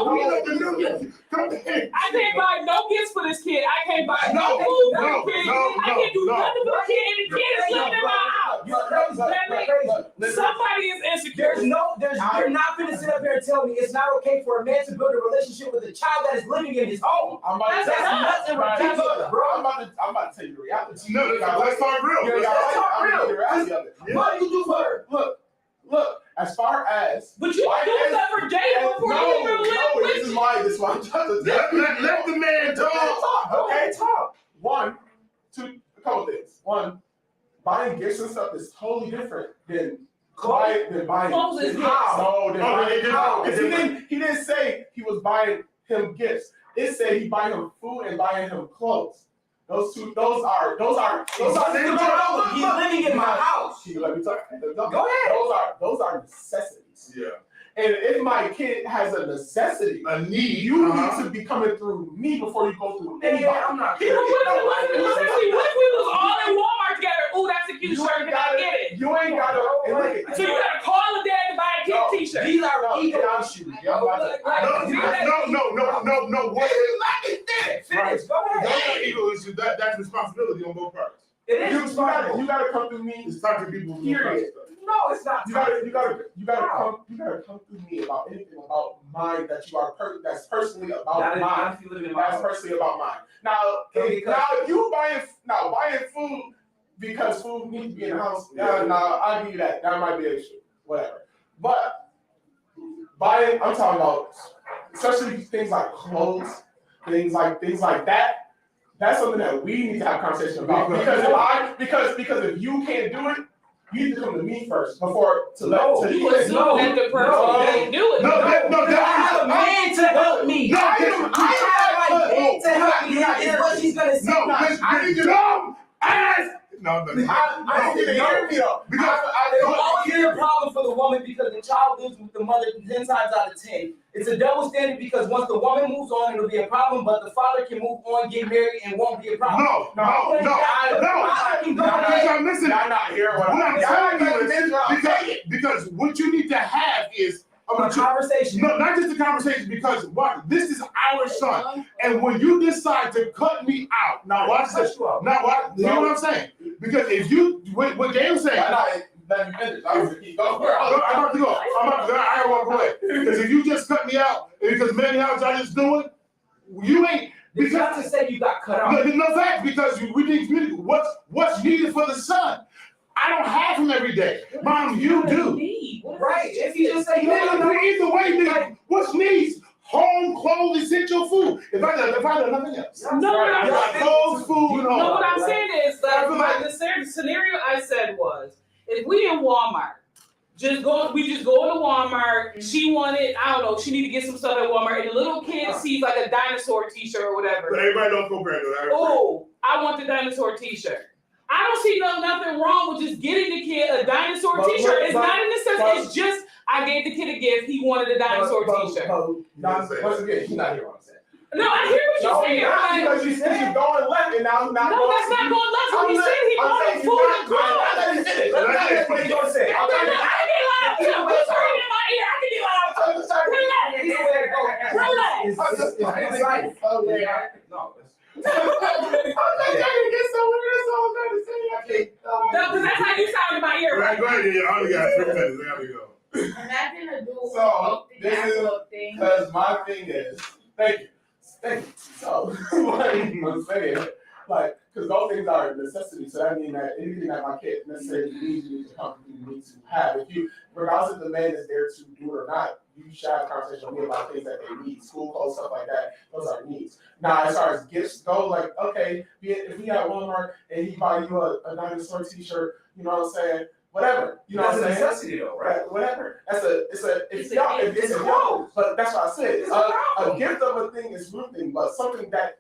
gifts. I can't buy no gifts for this kid. I can't buy no food for the kid. I can't do nothing for the kid, and the kid is living in my house. Somebody is insecure. You're not going to sit up here and tell me it's not okay for a man to build a relationship with a child that is living in his home. That's nothing ridiculous, bro. I'm about to tell you the reality. No, let's talk real. Let's talk real. The reality of it. What do you do for her? Look. As far as but you do that for Jada before you even live with this is why I'm trying to let the man talk. Okay, talk. A couple things. One, buying gifts and stuff is totally different than buying clothes is He didn't say he was buying him gifts. It said he buying him food and buying him clothes. Those are. He's living in my house. Let me talk. Go ahead. Those are necessities. Yeah. And if my kid has a necessity, a need, you need to be coming through me before you go through anybody. I'm not. What if we was all in Walmart together? Ooh, that's a cute shirt. Can I get it? You ain't gotta. So you gotta call the dad to buy a kid t-shirt. These are ego issues. No. What? Finish. Go ahead. Ego issue. That's responsibility on both parties. It is. You gotta come through me. It's talking to people. Period. No, it's not. You gotta come through me about anything about mine that you are that's personally about mine. That's personally about mine. Now, if you buying food because food needs to be in the house, I'll give you that. That might be an issue. Whatever. But buying, I'm talking about especially things like clothes, things like that. That's something that we need to have a conversation about. Because if you can't do it, you need to come to me first before to let you assume that the person can't do it. I have a man to help me. I have a man to help me. Is what she's gonna say. I need dumb ass. No. I don't even hear me though. Because there's always been a problem for the woman because the child lives with the mother 10 times out of 10. It's a double standard because once the woman moves on, it'll be a problem, but the father can move on, get married, and won't be a problem. No. I'm missing. I'm not hearing what I'm telling you is because what you need to have is a conversation. No, not just a conversation, because this is our son. And when you decide to cut me out, now watch this. Now what? You know what I'm saying? Because if you, what Gabe's saying. Let me finish. I'm about to go. I gotta walk away. Because if you just cut me out, because many how y'all just doing, you ain't. It's not to say you got cut off. No facts, because we need communicate. What's needed for the son? I don't have him every day. Mom, you do. Right. If you just say you Either way, nigga, what's needs? Home, clothes, essential food. If I got nothing else. No, I got clothes, food, and all. No, what I'm saying is that the scenario I said was, if we in Walmart, we just go into Walmart. She wanted, I don't know, she need to get some stuff at Walmart, and the little kid sees like a dinosaur T-shirt or whatever. But everybody don't compare to Oh, I want the dinosaur T-shirt. I don't see nothing wrong with just getting the kid a dinosaur T-shirt. It's not in the sense. It's just I gave the kid a gift. He wanted a dinosaur T-shirt. Once again, he's not here what I'm saying. No, I hear what you're saying. Because you said you're going left and now I'm not no, going. that's not going left. What he said he wanted food and clothes. Let me finish. That's what he's going to say. I can get loud. What's in my ear? I can get loud. Relax. No, because that's how you sound in my ear, right? Go ahead, I only got 3 minutes. There we go. Imagine a dual So, this is, thing. because my thing is, thank you. So, like I'm saying, like, because those things are a necessity, so that means that anything that my kid necessarily needs, you need to come, you need to have. If you, regardless if the man is there to do it or not, you should have a conversation with me about things that they need, school clothes, stuff like that. Those are needs. Now, as far as gifts go, like, okay, if we at Walmart and he buy you a dinosaur T-shirt, you know what I'm saying? Whatever, you know what I'm saying? necessity though, right? Whatever. It's clothes. But that's what I said. A gift of a thing is one thing, but something that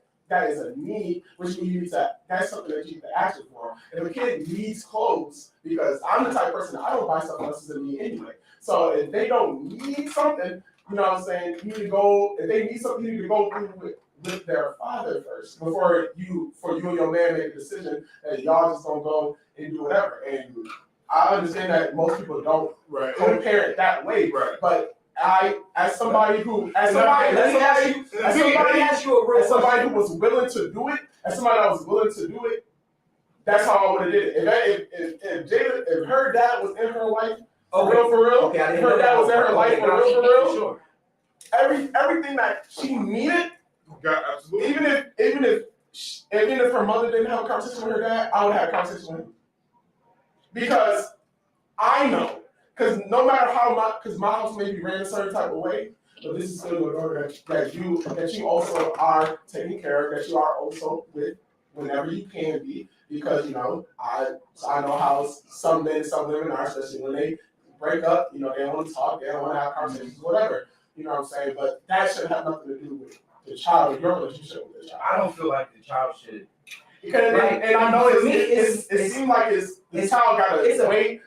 is a need, which you need to, that's something that you need to ask for. If a kid needs clothes, because I'm the type of person, I don't buy something else than me anyway. So if they don't need something, you know what I'm saying, you need to go, if they need something, you need to go through with their father first, before you and your man make a decision that y'all just gonna go and do whatever. And I understand that most people don't compare it that way, but as somebody who was willing to do it, that's how I would have did it. If her dad was in her life, for real, if her dad was in her life for real, everything that she needed, even if her mother didn't have a conversation with her dad, I would have a conversation with him. Because I know, because no matter because my house may be ran a certain type of way, but this is still an order that you also are taking care of, that you are also with whenever you can be, because, you know, I know how some men and some women are, especially when they break up, you know, they don't want to talk, they don't want to have conversations, whatever, you know what I'm saying, but that shouldn't have nothing to do with the child, your relationship with the child. I don't feel like the child should. Because, and I know it seems like the child gotta wait,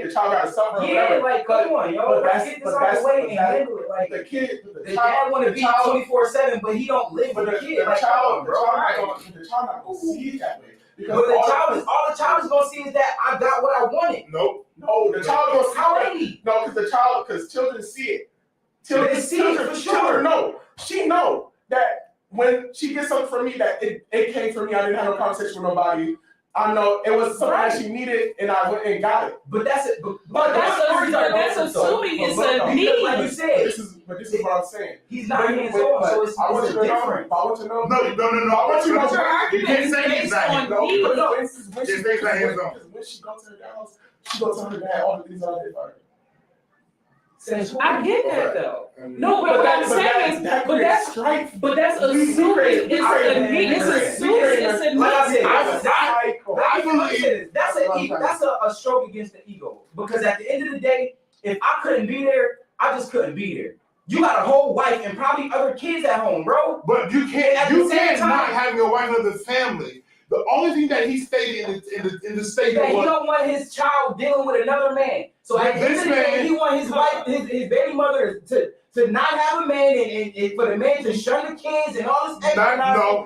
the child gotta suffer. Yeah, like, come on, yo, let's get this out of the way and handle it. Like, the dad want to be 24/7, but he don't live with the kid. The child not gonna see it that way. But all the child is gonna see is that I got what I wanted. No, the child gonna see that. No, because children see it. Children see it for sure. Children know. She know that. When she gets something from me that it came from me, I didn't have no conversation with nobody. I know it was something that she needed, and I went and got it. But that's assuming it's a need. Like you said. But this is what I'm saying. He's not hands on, so it's different. I want to know. No. I want you to know. Your argument is based on need. When she goes to her house, she goes to her dad all the things I did for her. I get that though. No, but what I'm saying is, that's assuming it's a need. It's assuming it's a need. That's a stroke against the ego. Because at the end of the day, if I couldn't be there, I just couldn't be there. You got a whole wife and probably other kids at home, bro. But you can't not having a wife and other family. The only thing that he stated in the statement was he don't want his child dealing with another man. So at the end of the day, he want his wife, his baby mother to not have a man and for the man to shun the kids and all this extra.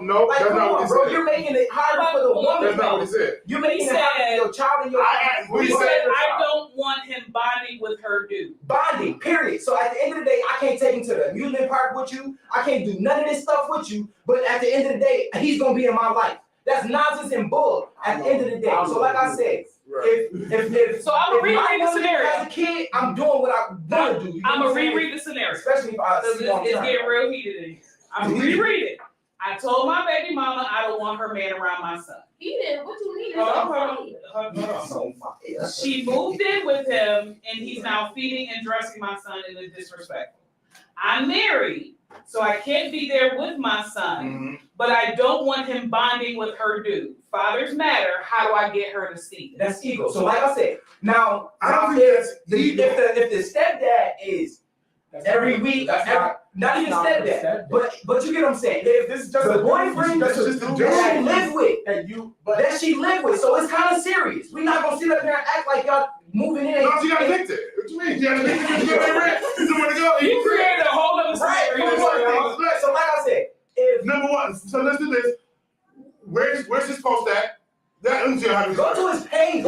No, like, that's not what he said. You're making it harder for the woman. That's not what he said. You're making it harder for your child and your wife. He said, I don't want him bonding with her dude. Bonding, period. So at the end of the day, I can't take him to the amusement park with you. I can't do none of this stuff with you. But at the end of the day, he's going to be in my life. That's nonsense and bull at the end of the day. So like I said, if so I'm gonna reread the scenario. As a kid, I'm doing what I want to do. I'm gonna reread the scenario. Especially if I see it's getting real heated in here. I'm gonna reread it. I told my baby mama I don't want her man around my son. He didn't. What you mean? Hold on. She moved in with him, and he's now feeding and dressing my son in a disrespectful. I'm married, so I can't be there with my son, but I don't want him bonding with her dude. Fathers matter. How do I get her to see this? That's ego. So like I said, now I don't think that's ego. if the stepdad is every week, not even stepdad, but you get what I'm saying. If this is just the boyfriend That's just the that she dude. live with, And you, that she live with, so it's kind of serious. We're not gonna sit up there and act like y'all moving in. No, she got evicted. What you mean? She got evicted. She got rent. Somewhere to go. You created a whole other Right. scenario. So like I said, if Number one. So let's do this. Where's his post at? That let me see how this go to his page,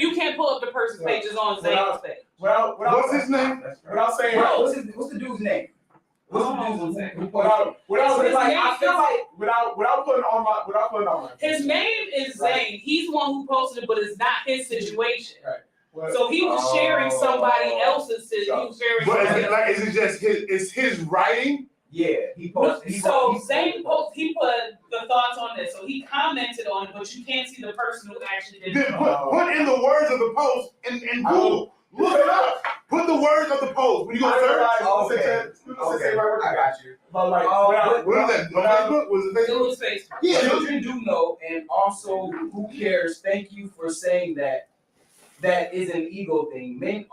You can't pull up the person's pages on Zane's page. What's his name? Without saying, bro, what's the dude's name? What's the dude's name? without His like, name- I feel like without putting on my. His name is Zane. He's the one who posted it, but it's not his situation. Well, So he was sharing somebody else's situation. He was sharing But somebody else's. is it just his writing? yeah, he posted. So Zane he put the thoughts on this. So he commented on it, but you can't see the person who actually did Then it. put in the words of the post in Google. Look it up. Put the words of the post. When you go search. I got you. But like, What is that? On Facebook? Was it It Facebook? was Facebook. Yeah. Children do know, and also, who cares? Thank you for saying that. That is an ego thing. Men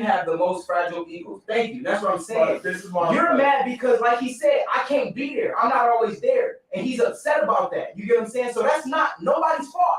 have the most fragile egos. Thank you. That's what I'm saying. this is why You're mad because, like he said, I can't be there. I'm not always there, and he's upset about that. You get what I'm saying? So that's not nobody's fault,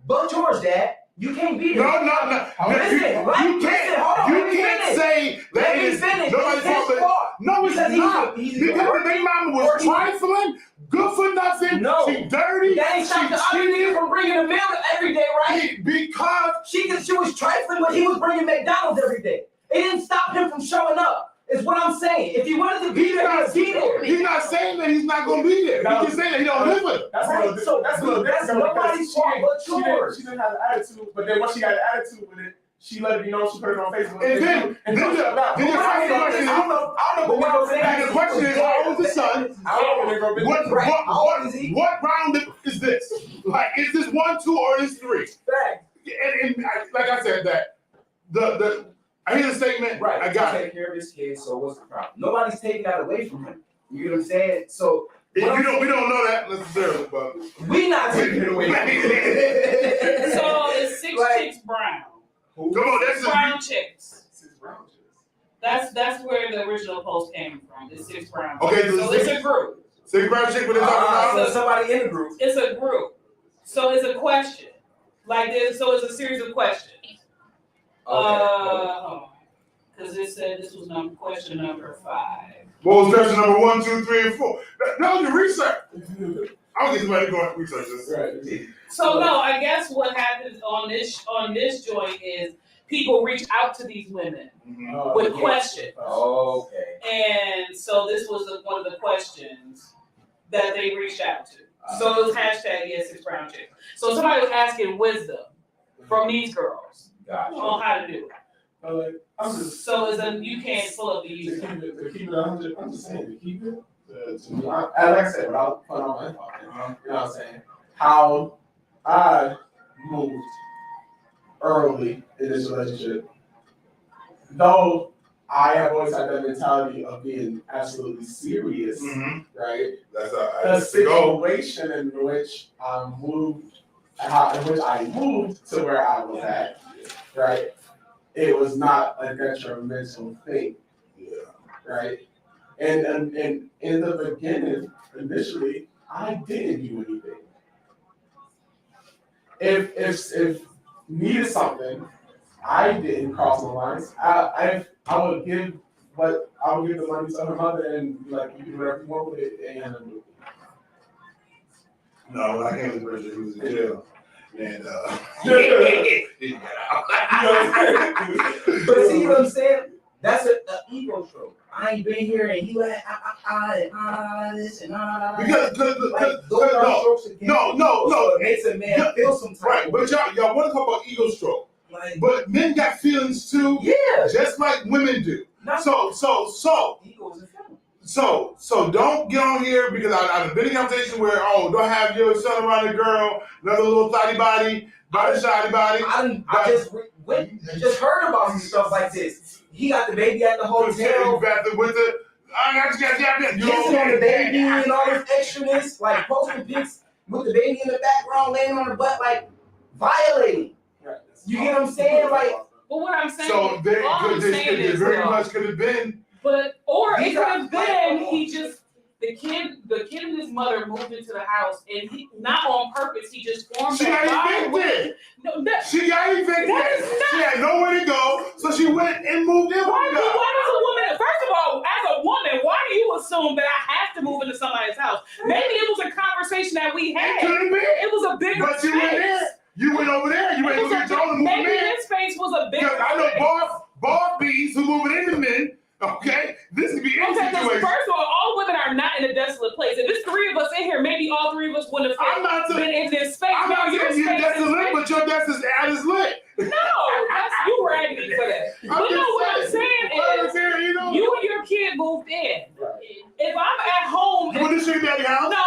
but yours, Dad. You can't be there. No. Listen, You can't say that Let me it's finish. nobody's It's his fault. fault. No, it's Because not. he's Because the big mama was trifling, good for nothing. No. She dirty. That ain't stop the other nigga from bringing a meal every day, right? Because She was trifling, but he was bringing McDonald's every day. It didn't stop him from showing up. Is what I'm saying. If he wanted to be there, he'd be there. he's not saying that he's not going to be there. No. He's just saying that he don't live with him. That's Right, a little that's different nobody's fault but yours. She didn't have an attitude, but then once she got an attitude with it, she let it be known. She put it on Facebook. And then the question is, how old is the son? What round is this? Like, is this 1, 2, or is this 3? And like I said, that I hear the statement. Right. I got take it. care of his kids, so what's the problem? Nobody's taking that away from him. You get what I'm saying? So We don't know that necessarily, but we not taking it away from him. So it's Six Chicks Brown. Come on, that's Brown Chicks. 6 brown chicks. That's where the original post came from. It's Six Brown. Okay, So it's a group. Six brown chick with his talking So somebody in the group. It's a group. So it's a question. Like this. So it's a series of questions. Because it said this was question number 5. What was question number 1, 2, 3, and 4? That was your research. I'll get somebody to go and research this. Right. So no, I guess what happens on this joint is people reach out to these women with questions. Okay. And so this was one of the questions that they reached out to. So it was #Six Brown Chicks. So somebody was asking wisdom from these girls Gotcha. on how to do it. Like, I'm just So it's you can't pull up the to user. keep it 100. I'm just saying to keep it. To me, like I said, without putting on my pocket, you know what I'm saying? How I moved early in this relationship, though I have always had that mentality of being absolutely serious, right? That's The situation in which I moved to where I was at, right? It was not a detrimental thing, right? And in the beginning, initially, I didn't do anything. If needed something, I didn't cross the lines. I would give the money to her mother and be like, you do whatever you want with it, and No, I can't remember. He was in jail. And he got out. But see what I'm saying? That's an ego stroke. I ain't been here and you like this and Because those are strokes again. no. So it makes a man feel some type Right, of but y'all want to talk about ego stroke. like, But men got feelings too, yeah. just like women do. Not So ego is a feeling. So don't get on here because I've been in a conversation where don't have your son around a girl, another little thotty body, shoddy body. I just heard about some stuff like this. He got the baby at the hotel. Kissing on the baby and all this extraness, like posting pics with the baby in the background, laying on the butt, like violating. You get what I'm saying? Like, but what I'm saying, so there very much could have been. But or it could have been he just the kid and his mother moved into the house and he not on purpose. He just formed. She got evicted. She got evicted. She had nowhere to go, so she went and moved in. Why does a woman? First of all, as a woman, why do you assume that I have to move into somebody's house? Maybe it was a conversation that we had. It could have been. It was a bigger space. But you went there. You went over there. You went to get your own moving in. Maybe his space was a bigger. I know bar bees who moving into men. Okay, this could be any situation. First of all women are not in a desolate place. If it's three of us in here, maybe all three of us wouldn't have been in this space. I'm not saying you're desolate, but your desk is lit. No, that's you ragging for that. But no, what I'm saying is, you and your kid moved in. If I'm at home, you want to sugar daddy house? No.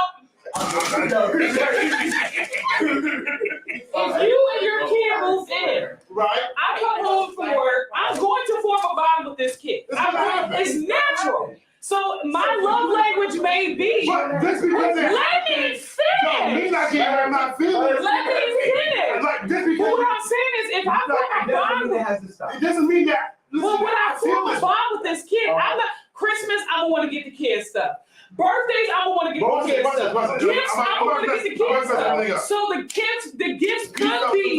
If you and your kid moved in, right? I come home from work. I'm going to form a bond with this kid. It's natural. So my love language may be. But just because let me finish. No, me not getting hurt my feelings. Let me finish. Like just because. What I'm saying is, if I form a bond with, it doesn't mean that. But when I form a bond with this kid, I'm not. Christmas, I'm gonna want to get the kids stuff. Birthdays, I'm gonna want to get the kids stuff. Gifts, I'm gonna want to get the kids stuff. So the gifts could be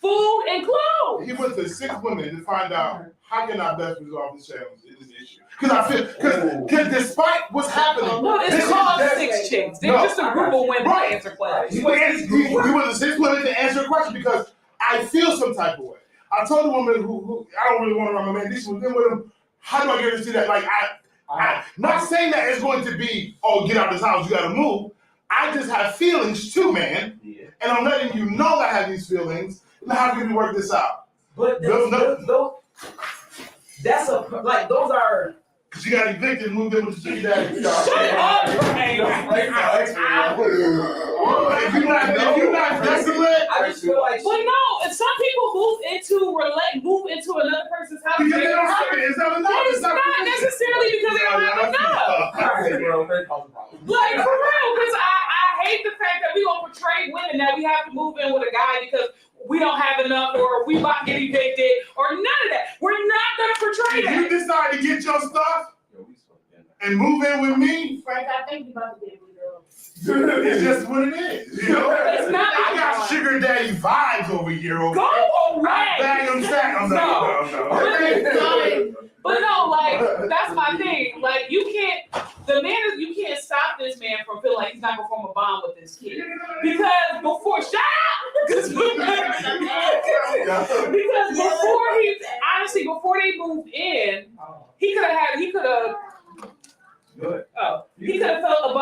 food and clothes. He went to 6 women to find out how can I best resolve this challenge, this issue. Because despite what's happening, no, it's called 6 chicks. They're just a group of women to answer questions. He went to 6 women to answer a question because I feel some type of way. I told the woman who I don't really want to run my man. This was with him. How do I get her to see that? Like I not saying that it's going to be, get out of this house, you gotta move. I just have feelings too, man. Yeah. And I'm letting you know I have these feelings. Now how can we work this out? But that's those are. Cause you got evicted and moved in with the sugar daddy. Shut up, Frank. If you're not desolate, I just feel like. But no, if some people move into another person's house because they don't have it. It's not enough. It's not necessarily because they don't have enough. Like for real, because I hate the fact that we gonna portray women that we have to move in with a guy because we don't have enough, or we about to get evicted, or none of that. We're not gonna portray that. You decide to get your stuff and move in with me. Frank, I think you about to get me though. It's just what it is. You know? It's not. I got sugar daddy vibes over here. Okay? Go away. Bag them sack. No. But no, like that's my thing. Like you can't stop this man from feeling like he's not gonna form a bond with this kid because before before they moved in, he could have felt a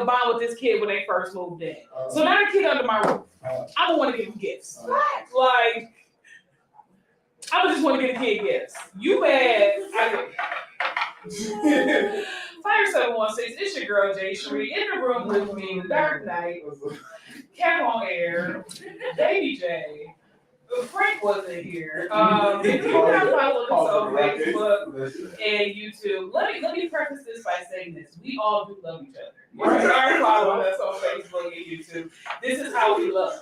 bond with this kid when they first moved in. So now the kid under my roof, I don't want to give him gifts. Like I would just want to get a kid gifts. You bad. Fire 716, it's your girl Jay Shree in the room with me, the Dark Knight, Cat on Air, Baby J. Frank wasn't here. If you're not following us on Facebook and YouTube, let me preface this by saying this: we all do love each other. If you aren't following us on Facebook and YouTube, this is how we love.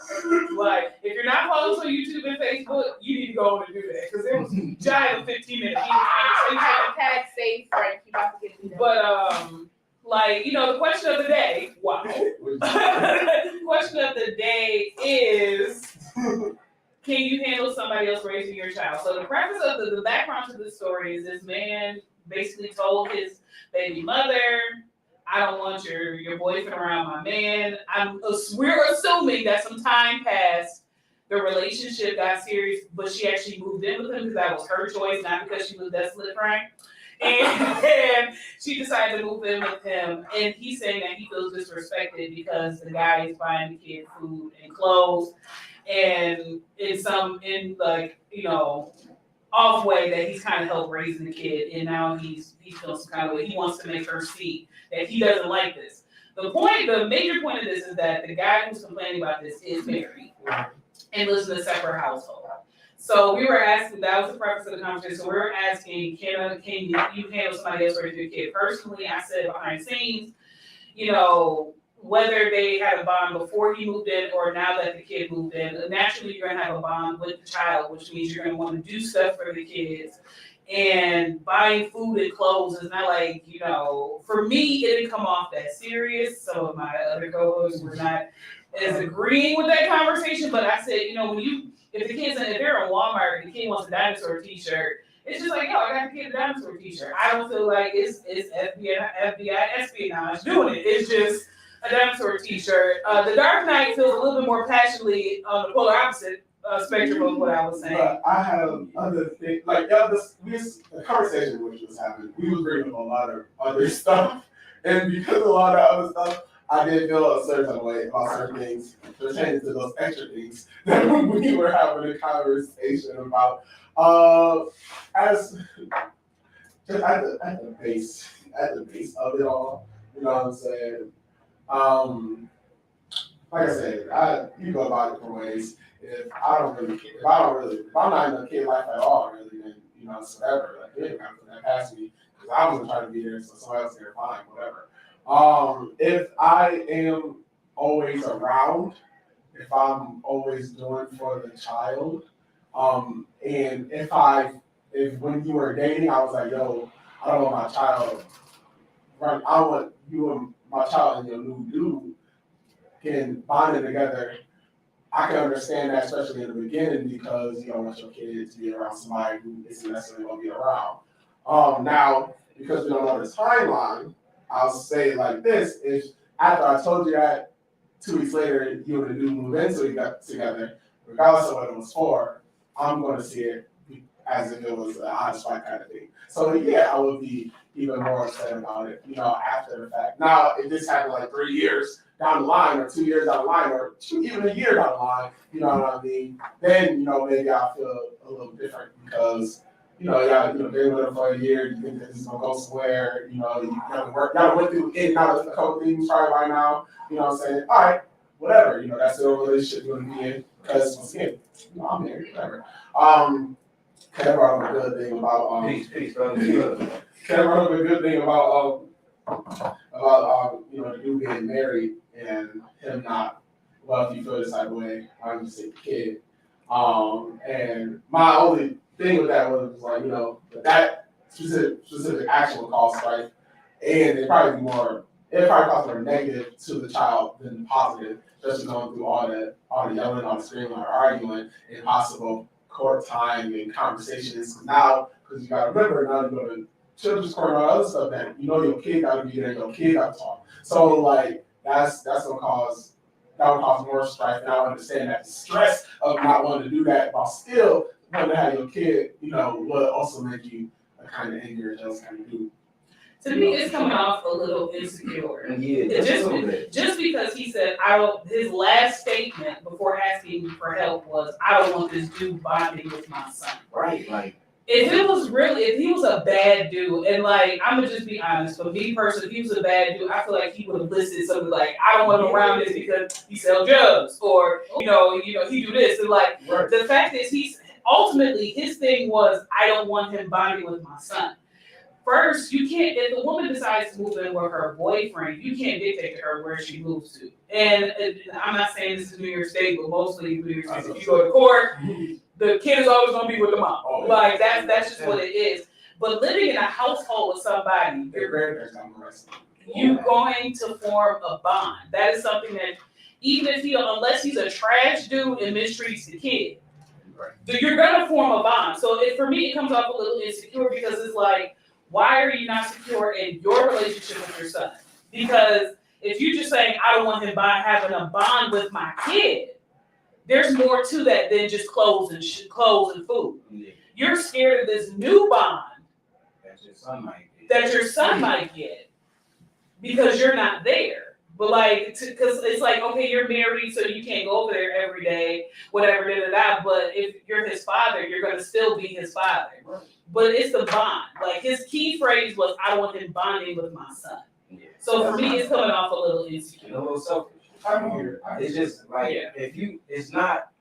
Like, if you're not following us on YouTube and Facebook, you need to go on and do that because there was a giant 15-minute Tag safe, Frank. You about to get me. But the question of the day. Wow. The question of the day is. Can you handle somebody else raising your child? So the preface of the background to the story is this man basically told his baby mother, I don't want your boyfriend around my man. We're assuming that some time passed, the relationship got serious, but she actually moved in with him because that was her choice, not because she was desolate, Frank. And she decided to move in with him. And he's saying that he feels disrespected because the guy is buying the kid food and clothes. And off way that he's kind of helped raising the kid, and now he's feeling some kind of way. He wants to make her see that he doesn't like this. The major point of this is that the guy who's complaining about this is married and lives in a separate household. So we were asking, that was the preface of the conversation. So we were asking, can you handle somebody else raising your kid? Personally, I said behind the scenes, you know, whether they had a bond before he moved in or now that the kid moved in, naturally you're gonna have a bond with the child, which means you're gonna want to do stuff for the kids. And buying food and clothes is not like, you know, for me, it didn't come off that serious. Some of my other co-hosts were not as agreeing with that conversation, but I said, you know, if they're in Walmart and the kid wants a dinosaur t-shirt, it's just like, yo, I got the kid a dinosaur t-shirt. I don't feel like it's FBI espionage doing it. It's just a dinosaur t-shirt. The Dark Knight feels a little bit more passionately on the polar opposite spectrum of what I was saying. But I have other things, like the conversation which was happening, we was bringing up a lot of other stuff, and because of a lot of other stuff, I did feel a certain way about certain things pertaining to those extra things that we were having a conversation about. As just at the base of it all, you know what I'm saying? Like I said, you go about it for ways. If I'm not in a kid life at all, really, then you know, it's whatever. Like, they didn't have to put that past me because I wasn't trying to be there, so somebody else there, fine, whatever. If I am always around, if I'm always doing for the child, and if when you were dating, I was like, yo, I don't want my child, right? I want you and my child and your new dude can bond together. I can understand that, especially in the beginning, because you don't want your kids to be around somebody who isn't necessarily going to be around. Now, because we don't know the timeline, I'll say it like this: if after I told you that 2 weeks later you and the dude move into together, regardless of what it was for, I'm going to see it as if it was an honest fight kind of thing. So yeah, I would be even more upset about it, you know, after the fact. Now, if this happened like 3 years down the line, or 2 years down the line, or even a year down the line, you know what I mean? Then, you know, maybe I feel a little different because, you know, y'all, you know, been with him for a year, you think that this is gonna go somewhere, you know, y'all went through in and out of a couple things probably by now, you know what I'm saying? All right, whatever, you know, that's the relationship you're gonna be in, because once again, you know, I'm married, whatever. Ken brought up a good thing about Ken brought up a good thing about you know, the dude getting married and him not, well, if you feel this type of way, I'm just a kid. And my only thing with that was like, you know, that specific action would cause strife, and it probably cost more negative to the child than positive, just going through all the yelling, all the screaming, or arguing, impossible court time and conversations. Now, because you got to remember, now you go to children's court and all other stuff, that you know your kid got to be there, your kid got to talk. So like that would cause more strife, and I understand that the stress of not wanting to do that while still wanting to have your kid, you know, would also make you a kind of angry or jealous kind of dude. To me, it's coming off a little insecure. Yeah, Just because he said, his last statement before asking me for help was, I don't want this dude bonding with my son. Right, like. If he was a bad dude, and like, I'm gonna just be honest, for me personally, if he was a bad dude, I feel like he would have listed something like, I don't want him around this because he sells drugs, or, you know, he do this. And like, right. The fact is, ultimately, his thing was, I don't want him bonding with my son. First, you can't, if the woman decides to move in with her boyfriend, you can't dictate to her where she moves to. And I'm not saying this is New York State, but mostly New York State, if you go to court, the kid is always gonna be with the mom. Like that's just what it is. But living in a household with somebody, you're going to form a bond. That is something that even if unless he's a trash dude and mistreats the kid, you're gonna form a bond. So for me, it comes off a little insecure because it's like, why are you not secure in your relationship with your son? Because if you're just saying, I don't want him having a bond with my kid, there's more to that than just clothes and food. Yeah. You're scared of this new bond that your son might get because you're not there. But like, because it's like, okay, you're married, so you can't go over there every day, whatever, da da da. But if you're his father, you're gonna still be his father. Right. But it's the bond. Like his key phrase was, "I want him bonding with my son." Yeah. So for me, it's coming off a little insecure. A little selfish. I'm here. It's just like Yeah. if you, it's not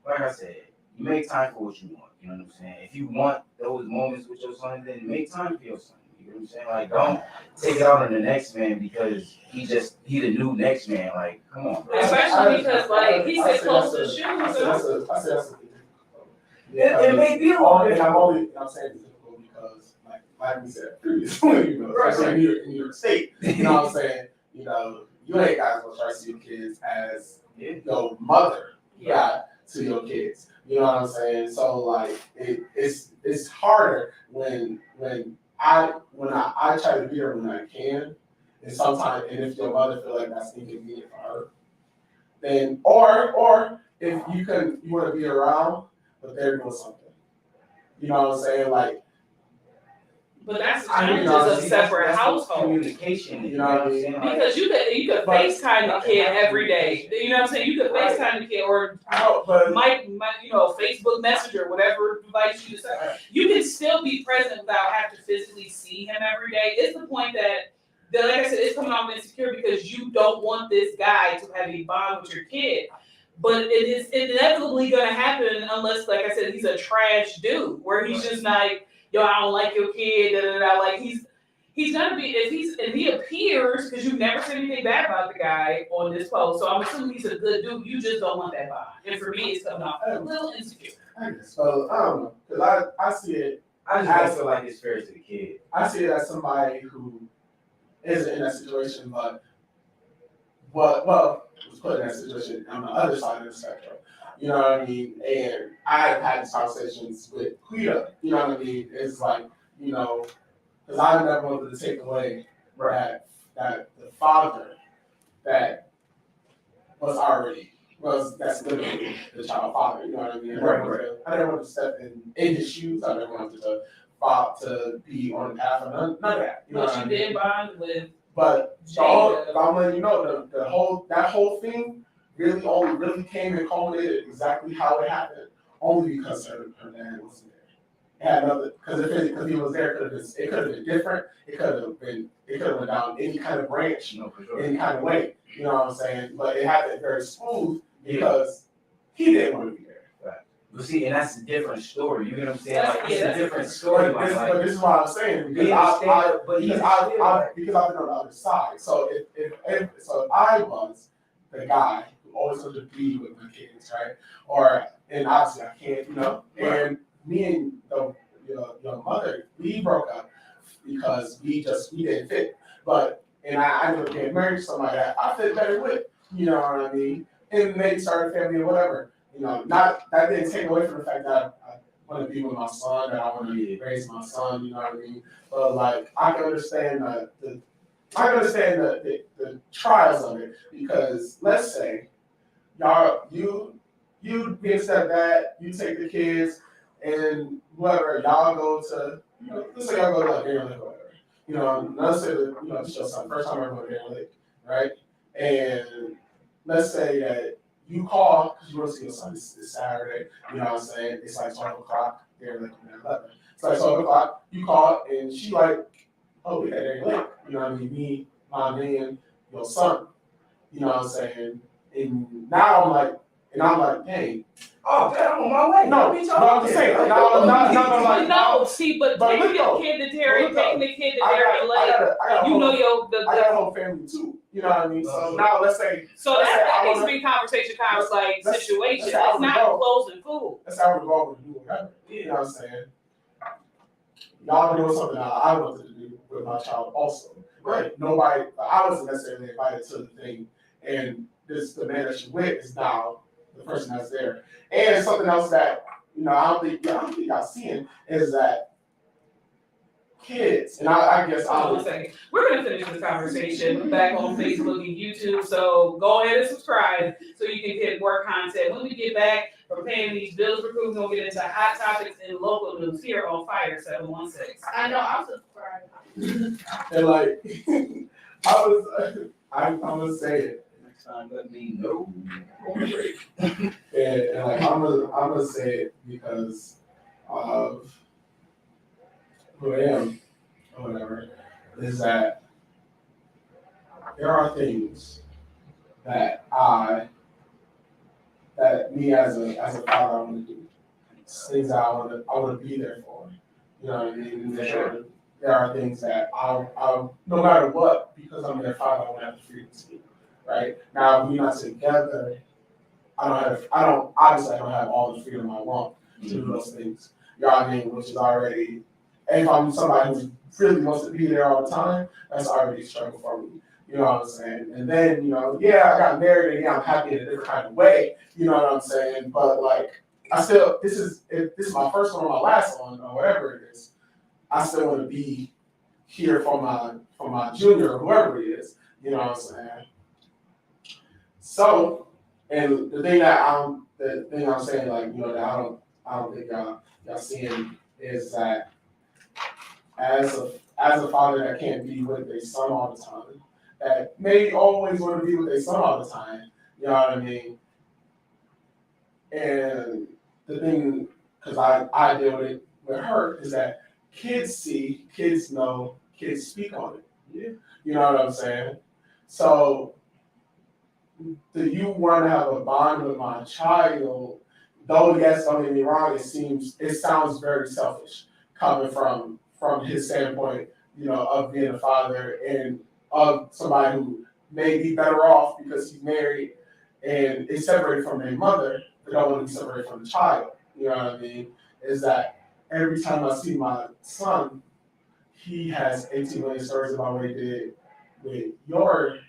like I said. You make time for what you want. You know what I'm saying? If you want those moments with your son, then make time for your son. You know what I'm saying? Like, don't take it out on the next man because he the new next man. Like, come on, bro. Especially because like he said close to shoes. I said that's a It may be a all, little and I'm difficult. only, I'm saying it's difficult because, like we said previously, you know, especially in New York State, you know what I'm saying? You know, you ain't guys gonna try to see your kids as your mother got to your kids. You know what I'm saying? So like, it's harder when I try to be there when I can, and sometimes, and if your mother feel like that's inconvenient for her, then or if you want to be around, but they're doing something. You know what I'm saying? Like, But that's the I mean, challenges of That's separate households. communication. You know what I mean? Because you could But- FaceTime the kid every day. You know what I'm saying? You could Right. FaceTime the kid or no, but Facebook Messenger, whatever device you decide. You can still be present without having to physically see him every day. It's the point that like I said, it's coming off insecure because you don't want this guy to have a bond with your kid. But it is inevitably gonna happen unless, like I said, he's a trash dude where he's just like, yo, I don't like your kid, da da da. Like he's gonna be if he appears because you never said anything bad about the guy on this post. So I'm assuming he's a good dude. You just don't want that bond. And for me, it's coming off a little insecure. so I don't know, because I see it. I just don't feel like it's fair to the kid. I see it as somebody who isn't in that situation, but was put in that situation on the other side of the spectrum. You know what I mean? And I've had these conversations with Quita. You know what I mean? It's like, you know, because I never wanted to take away that the father that that's literally the child father. You know what I mean? I never wanted to step in his shoes. I never wanted to be on the path of none of that. You know what I mean? did bond with. But I'm letting you know that whole thing really came and culminated exactly how it happened. Only because her dad wasn't there. It had another because he was there. It could have been different. It could have went down any kind of branch, any kind of way. You know what I'm saying? But it happened very smooth because he didn't want to be there. But see, and that's a different story. You know what I'm saying? That's- Like, yeah, it's a that's different different. story. But this is what I'm saying because I've been on the other side. So if I was the guy who always wanted to be with my kids, right? And obviously I can't, you know. And me and your mother, we broke up because we didn't fit. But I ended up getting married to somebody that I fit better with. You know what I mean? And maybe start a family or whatever. You know, that didn't take away from the fact that I want to be with my son, that I want to raise my son. You know what I mean? But like, I can understand the trials of it because let's say you being stepdad, you take the kids and whoever y'all go to, you know, let's say y'all go to like Bear Lake or whatever. You know, let's say that it's your son, first time ever going to Bear Lake, right? And let's say that you call because you want to see your son this Saturday. You know what I'm saying? It's like 12 o'clock. They're like 11. It's like 12 o'clock. You call and she like, oh, we had very late. You know what I mean? Me, my man, your son. You know what I'm saying? And now I'm like, hey. Oh, God, I'm on my way. No, I'm just saying. No, see, but but taking look, the kid to Terry, look, taking the kid to I Terry Lake, got you know I got a whole family too. You know what I mean? So now let's say. So that needs to be conversation kind of like situation. It's not closing food. That's how we're going to do whatever. You know what I'm saying? Y'all doing something that I wanted to do with my child also. Right? Nobody, I wasn't necessarily invited to the thing. And the man that she with is now the person that's there. And something else that, you know, I don't think y'all seeing is that kids, and I guess Hold on 1 second. We're gonna finish this conversation back on Facebook and YouTube. So go ahead and subscribe so you can get more content. When we get back from paying these bills, we're gonna get into hot topics and local news here on Fire 716. I know, I'm subscribed. and like I I'm gonna say it. Next time, let me know. And like I'm gonna say it because of who I am or whatever, is that there are things that me as a father I want to do. Things that I want to be there for. You know what I mean? There are things that I'll no matter what, because I'm their father, I want to have the freedom to do. Right? Now if we're not together, obviously I don't have all the freedom I want to do those things. You know what I mean? Which is already, if I'm somebody who really wants to be there all the time, that's already a struggle for me. You know what I'm saying? And then, you know, yeah, I got married and yeah, I'm happy in a different kind of way. You know what I'm saying? But like, I still, if this is my first one or my last one or whatever it is, I still want to be here for my junior or whoever it is. You know what I'm saying? So, and the thing I'm saying, like, you know, that I don't think y'all seeing is that as a father that can't be with their son all the time, that may always want to be with their son all the time, you know what I mean? And the thing, because I deal with it with her, is that kids see, kids know, kids speak on it. Yeah. You know what I'm saying? So, do you want to have a bond with my child? Though yes, don't get me wrong, it sounds very selfish coming from his standpoint, you know, of being a father and of somebody who may be better off because he's married and is separated from their mother, but don't want to be separated from the child. You know what I mean? Is that every time I see my son, he has 18 million stories about what he did with your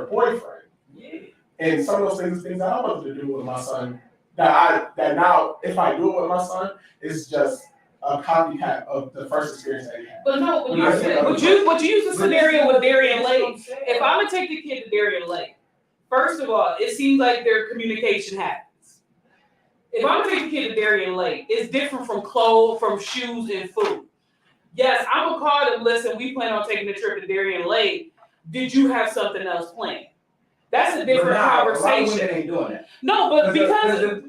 boyfriend. Yeah. And some of those things that I wanted to do with my son, that now if I do it with my son, it's just a copycat of the first experience that he had. But no, but you use the scenario with Darien Lake. If I'm gonna take the kid to Darien Lake, first of all, it seems like their communication happens. If I'm gonna take the kid to Darien Lake, it's different from clothes, from shoes, and food. Yes, I'm gonna call them. Listen, we plan on taking a trip to Darien Lake. Did you have something else planned? That's a different conversation. Women ain't doing that. No, but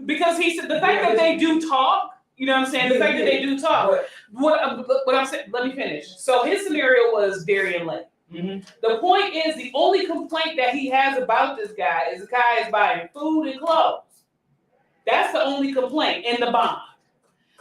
because he said the fact that they do talk. You know what I'm saying? The fact that they do talk. What I'm saying, let me finish. So his scenario was Darien Lake. Mm-hmm. The point is, the only complaint that he has about this guy is the guy is buying food and clothes. That's the only complaint in the bond.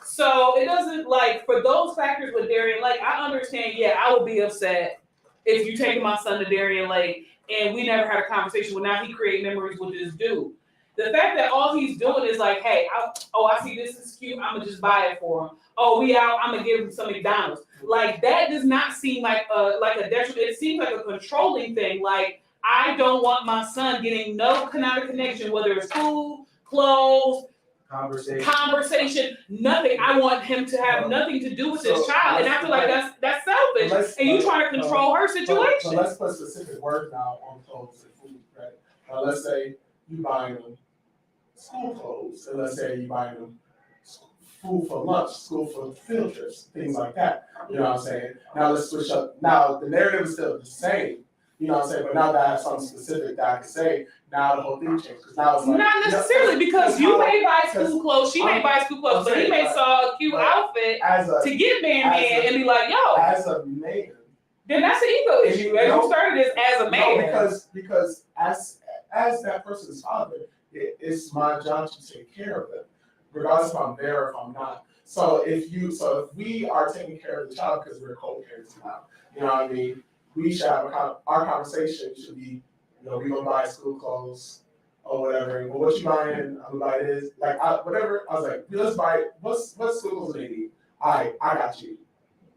So it doesn't, like, for those factors with Darien Lake, I understand, yeah, I would be upset if you take my son to Darien Lake and we never had a conversation. Well, now he create memories with this dude. The fact that all he's doing is like, hey, I see this is cute, I'm gonna just buy it for him. Oh, we out, I'm gonna give him some McDonald's. Like, that does not seem like a detriment. It seems like a controlling thing. Like, I don't want my son getting no kind of connection, whether it's food, clothes, conversation, nothing. I want him to have nothing to do with this child. And I feel like that's selfish. And you trying to control her situation. So let's put specific words now on clothes and food, right? Let's say you buying them school clothes, and let's say you buying them food for lunch, school for field trips, things like that. You know what I'm saying? Now let's switch up. Now the narrative is still the same. You know what I'm saying? But now that I have something specific that I can say, now the whole thing changed. Because now it's like, not necessarily, because you may buy school clothes, she may buy school clothes, but he may saw a cute outfit to get man and be like, yo. As a man. Then that's an ego issue. As you started this as a man. No, because as that person's father, it's my job to take care of them, regardless if I'm there or if I'm not. So if we are taking care of the child because we're co-parents now, you know what I mean? We should have our conversation should be, you know, we gonna buy school clothes or whatever. And what you buying? I'm gonna buy this. Like whatever. I was like, let's buy it. What school clothes do they need? I got you.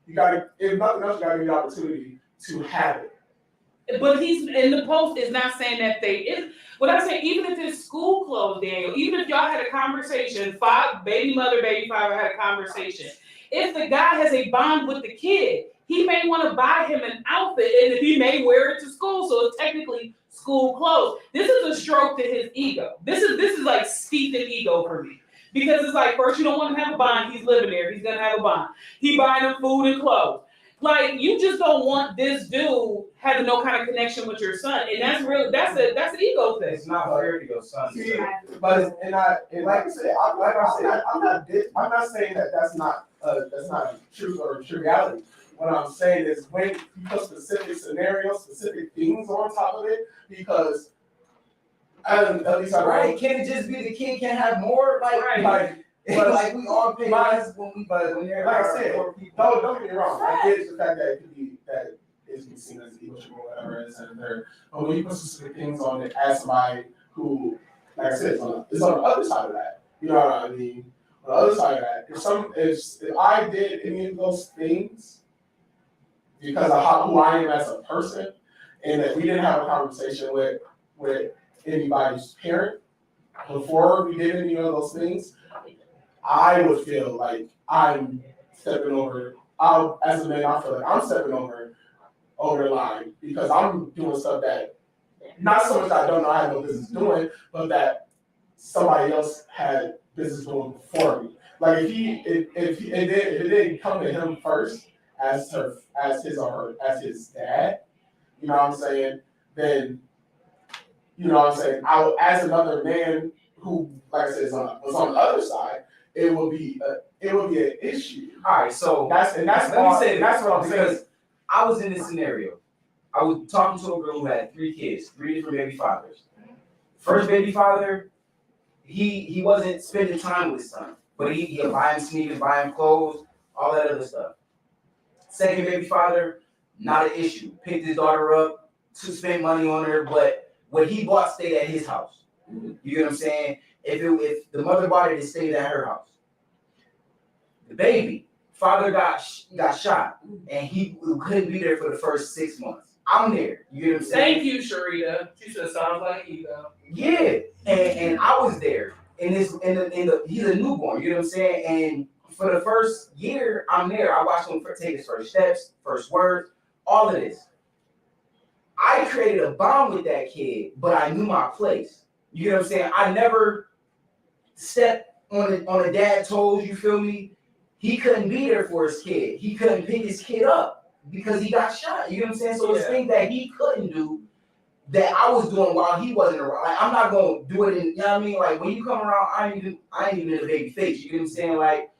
You gotta, if nothing else, you gotta give the opportunity to have it. But he's in the post is not saying that they is. What I'm saying, even if it's school clothes, Daniel, even if y'all had a conversation, baby mother, baby father had a conversation. If the guy has a bond with the kid, he may want to buy him an outfit, and he may wear it to school, so it's technically school clothes. This is a stroke to his ego. This is like steeped in ego for me. Because it's like, first, you don't want him to have a bond. He's living there. He's going to have a bond. He buying him food and clothes. Like, you just don't want this dude having no kind of connection with your son, and that's an ego thing. It's not fair to your son. See, but and like I said, I'm not saying that that's not truth or reality. What I'm saying is when you put specific scenarios, specific things on top of it, because at least I Right? Can it just be the kid can have more? Like we all pay less when we, but when they're like I said, don't get me wrong. I get the fact that it could be that it's been seen as emotional or whatever, and there. But when you put specific things on it as somebody who, like I said, is on the other side of that. You know what I mean? On the other side of that, if I did any of those things because of who I am as a person, and that we didn't have a conversation with anybody's parent before we did any of those things, I would feel like I'm stepping over. As a man, I feel like I'm stepping over the line because I'm doing stuff that not so much that I don't know I have no business doing, but that somebody else had business doing before me. Like if it didn't come to him first as his dad, you know what I'm saying? Then you know what I'm saying? As another man who, like I said, was on the other side, it would be an issue. All right, so that's what I'm saying. Because I was in this scenario. I was talking to a girl who had 3 kids, 3 different baby fathers. First baby father, he wasn't spending time with his son, but he buy him sneakers, buy him clothes, all that other stuff. Second baby father, not an issue. Picked his daughter up to spend money on her, but what he bought stayed at his house. You get what I'm saying? If the mother bought it, it stayed at her house. The baby father got shot, and he couldn't be there for the first 6 months. I'm there. You get what I'm saying? Thank you, Sharita. She said sounds like ego. Yeah, and I was there. He's a newborn. You know what I'm saying? And for the first year, I'm there. I watched him take his first steps, first words, all of this. I created a bond with that kid, but I knew my place. You know what I'm saying? I never stepped on a dad's toes. You feel me? He couldn't be there for his kid. He couldn't pick his kid up because he got shot. You know what I'm saying? So it's things that he couldn't do that I was doing while he wasn't around. Like, I'm not gonna do it in, you know what I mean? Like, when you come around, I ain't even in a baby face. You know what I'm saying? Like,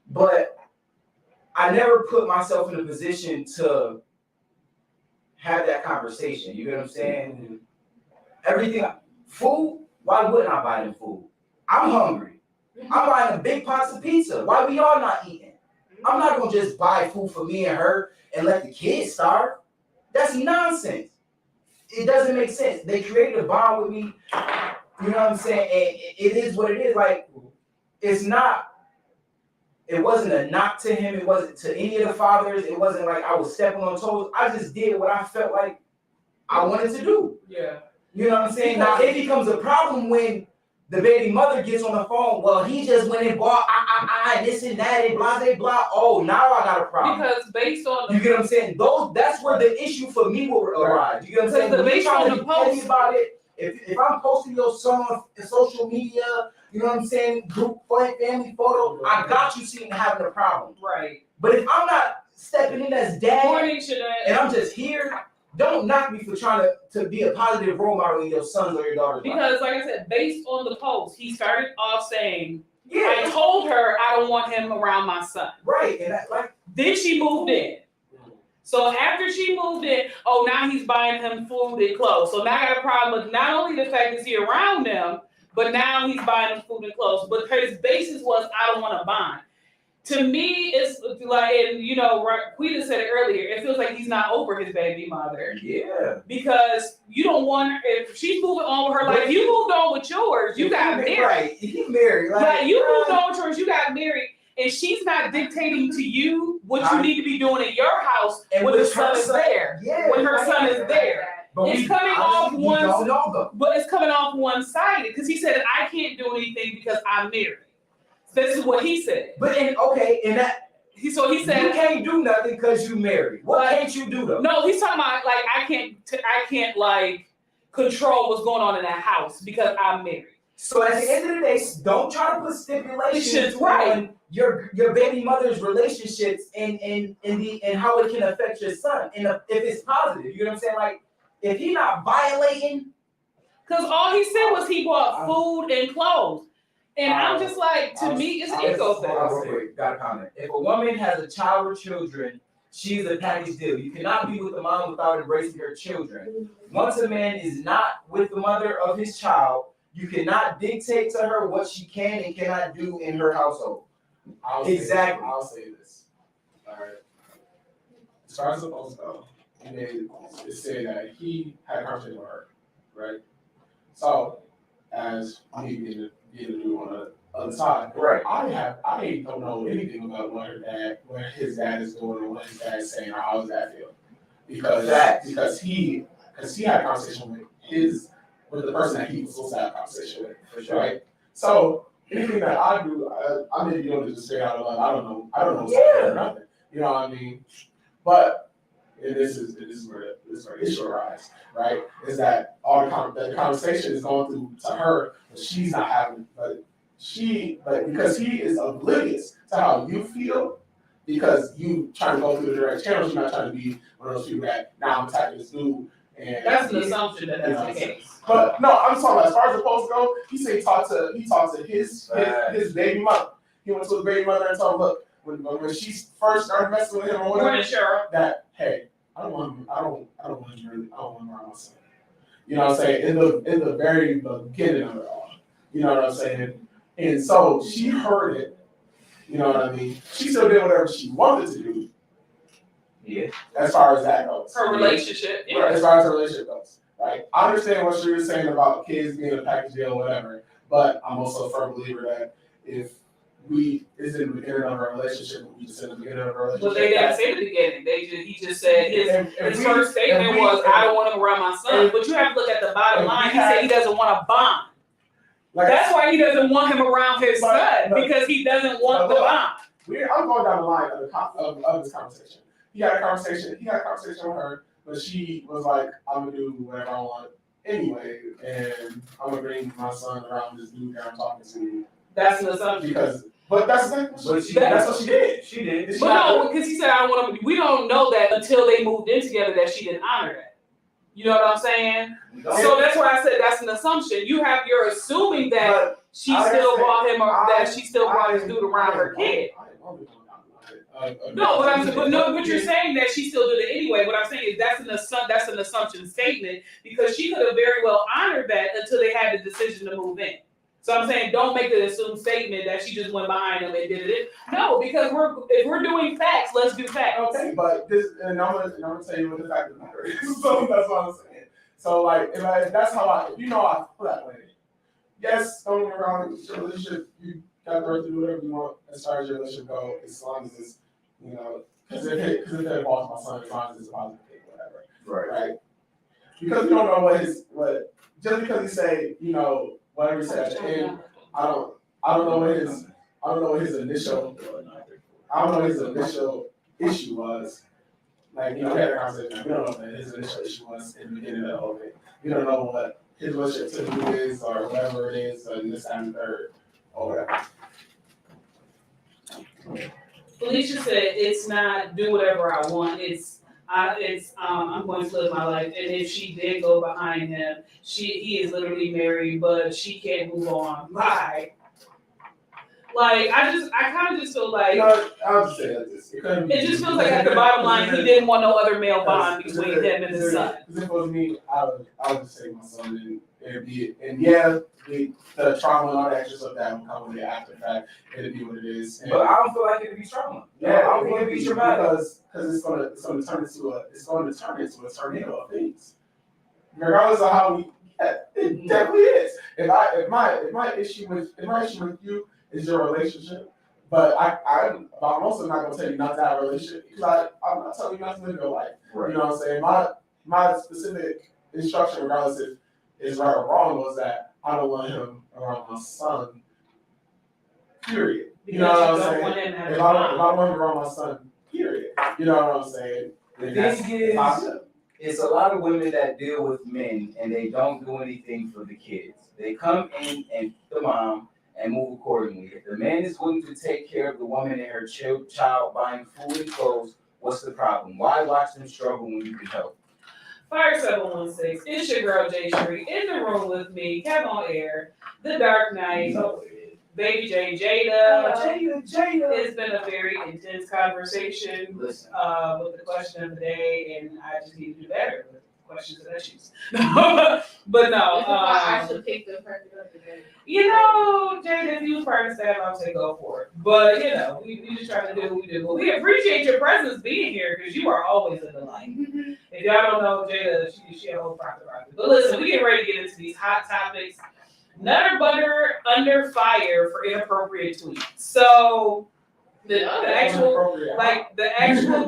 but I never put myself in a position to have that conversation. You know what I'm saying? Mm-hmm. Everything, food, why wouldn't I buy them food? I'm hungry. I'm buying a big pots of pizza. Why we all not eating? I'm not gonna just buy food for me and her and let the kids starve. That's nonsense. It doesn't make sense. They created a bond with me. You know what I'm saying? And it is what it is. Like, it wasn't a knock to him. It wasn't to any of the fathers. It wasn't like I was stepping on toes. I just did what I felt like I wanted to do. Yeah. You know what I'm saying? Now, it becomes a problem when the baby mother gets on the phone. Well, he just went and bought this and that and blah, blah, blah. Oh, now I got a problem. Because based on you get what I'm saying? That's where the issue for me will arise. You get what I'm saying? When you're trying to be petty about it, if I'm posting your son on social media, you know what I'm saying? Group family photo, I got you seeing having a problem. right. But if I'm not stepping in as dad Morning, Shanae. and I'm just here, don't knock me for trying to be a positive role model in your son's or your daughter's life. Because, like I said, based on the post, he started off saying, I told her I don't want him around my son. Right. And then she moved in. So after she moved in, now he's buying him food and clothes. So now I got a problem with not only the fact that he's around them, but now he's buying him food and clothes. But his basis was, I don't want to bond. To me, it's like, and Quita said it earlier, it feels like he's not over his baby mother. Yeah. Because you don't want her, if she's moving on with her life, you moved on with yours, you got married. Right, you married. Like, you moved on with yours, you got married, and she's not dictating to you what you need to be doing in your house when the son is there. Yeah. When her son is there. But it's coming off one-sided, because he said, I can't do anything because I'm married. This is what he said. But he said you can't do nothing because you married. What can't you do though? No, he's talking about like I can't like control what's going on in that house because I'm married. So at the end of the day, don't try to put stipulations Right. on your baby mother's relationships and how it can affect your son. And if it's positive, you know what I'm saying? Like if he's not violating, because all he said was he bought food and clothes. And I'm just like, to me, it's an ego thing. Hold on real quick, got a comment. If a woman has a child or children, she's a package deal. You cannot be with the mom without embracing her children. Once a man is not with the mother of his child, you cannot dictate to her what she can and cannot do in her household. I'll say this. All right. As far as the post go, it said that he had a conversation with her, right? So, as me being a dude on the other side, Right. I don't know anything about what his dad is doing, or what his dad is saying, or how does that feel? Because he had a conversation with the person that he was supposed to have a conversation with, For sure. right? So anything that I do, I may be able to just say out loud. I don't know Yeah. or nothing. You know what I mean? But and this is where the issue arises, right? Is that the conversation is going through to her, but she's not having, but because he is oblivious to how you feel, because you trying to go through the direct channels, you're not trying to be one of those people that now I'm attacking this dude. And That's an assumption that that's the case. But no, I'm talking about as far as the post go. He said he talked to his baby mother. He went to his baby mother and told him, look, when she first started messing with him or whatever, that hey, I don't want him around my son. You know what I'm saying? In the very beginning of it all. You know what I'm saying? And so she heard it. You know what I mean? She still did whatever she wanted to do. Yeah. As far as that goes. Her relationship. Yeah. As far as her relationship goes. Right? I understand what she was saying about kids being a package deal or whatever, but I'm also a firm believer that if we is in the beginning of our relationship, we just in the beginning of our relationship. But they didn't say the beginning. He just said his first statement was, I don't want him around my son. But you have to look at the bottom line. He said he doesn't want a bond. That's why he doesn't want him around his son, because he doesn't want the bond. I'm going down the line of this conversation. He had a conversation with her, but she was like, I'm gonna do whatever I want anyway, and I'm gonna bring my son around this dude that I'm talking to. That's an assumption. But that's what she did. She did. But no, because he said I don't want to. We don't know that until they moved in together that she didn't honor that. You know what I'm saying? So that's why I said that's an assumption. You're assuming that she still brought him, that she still brought this dude around her kid. No, but you're saying that she still did it anyway. What I'm saying is that's an assumption statement, because she could have very well honored that until they had the decision to move in. So I'm saying don't make the assumed statement that she just went behind them and did it. No, because if we're doing facts, let's do facts. Okay, but I'm gonna tell you what the fact of the matter is. So that's what I'm saying. So like if that's how I feel that way. Yes, don't get me wrong, your relationship, you got the right to do whatever you want as far as your relationship goes, as long as it's, you know, because if it involves my son, as long as it's a positive thing, whatever. Right? Because we don't know just because he say, you know, whatever he said at the end, I don't know what his initial issue was. Like, you know, we had a conversation. We don't know what his initial issue was in the beginning of the whole thing. We don't know what his relationship to you is or whatever it is, or this and third, or whatever. Felicia said it's not do whatever I want. I'm going to live my life. And if she did go behind him, he is literally married, but she can't move on. Bye. Like, I kind of just feel like, I'll just say that this. It just feels like at the bottom line, he didn't want no other male bond between him and his son. Because if it was me, I would just take my son and be it. And yeah, the trauma and all that extra stuff that will come with it after the fact, it'd be what it is. And but I don't feel like it'd be trauma. Yeah, I don't think it'd be traumatic. Because it's going to turn into a tornado of things. Regardless of how it definitely is. If my issue with you is your relationship, but I'm also not gonna tell you not to have a relationship, because I'm not telling you not to live your life. Right. You know what I'm saying? My specific instruction, regardless if it's right or wrong, was that I don't want him around my son. Period. You know what I'm saying? If I don't want him around my son, period. You know what I'm saying? The thing is, it's a lot of women that deal with men and they don't do anything for the kids. They come in and the mom and move accordingly. If the man is willing to take care of the woman and her child, buying food and clothes, what's the problem? Why watch them struggle when you can help? Fire 716. It's your girl Jay Shree in the room with me, Kevin on air, the Dark Knight, Baby J, Jada. Jada. It's been a very intense conversation with the question of the day, and I just need to do better with questions and issues. But no. I should pick the person of the day. You know, Jada, if you was part of staff, I would say go for it. But, you know, we just try to do what we do. But we appreciate your presence being here because you are always a delight. If y'all don't know Jada, she a whole proctor. But listen, we get ready to get into these hot topics. Nutter butter under fire for inappropriate tweets. So the actual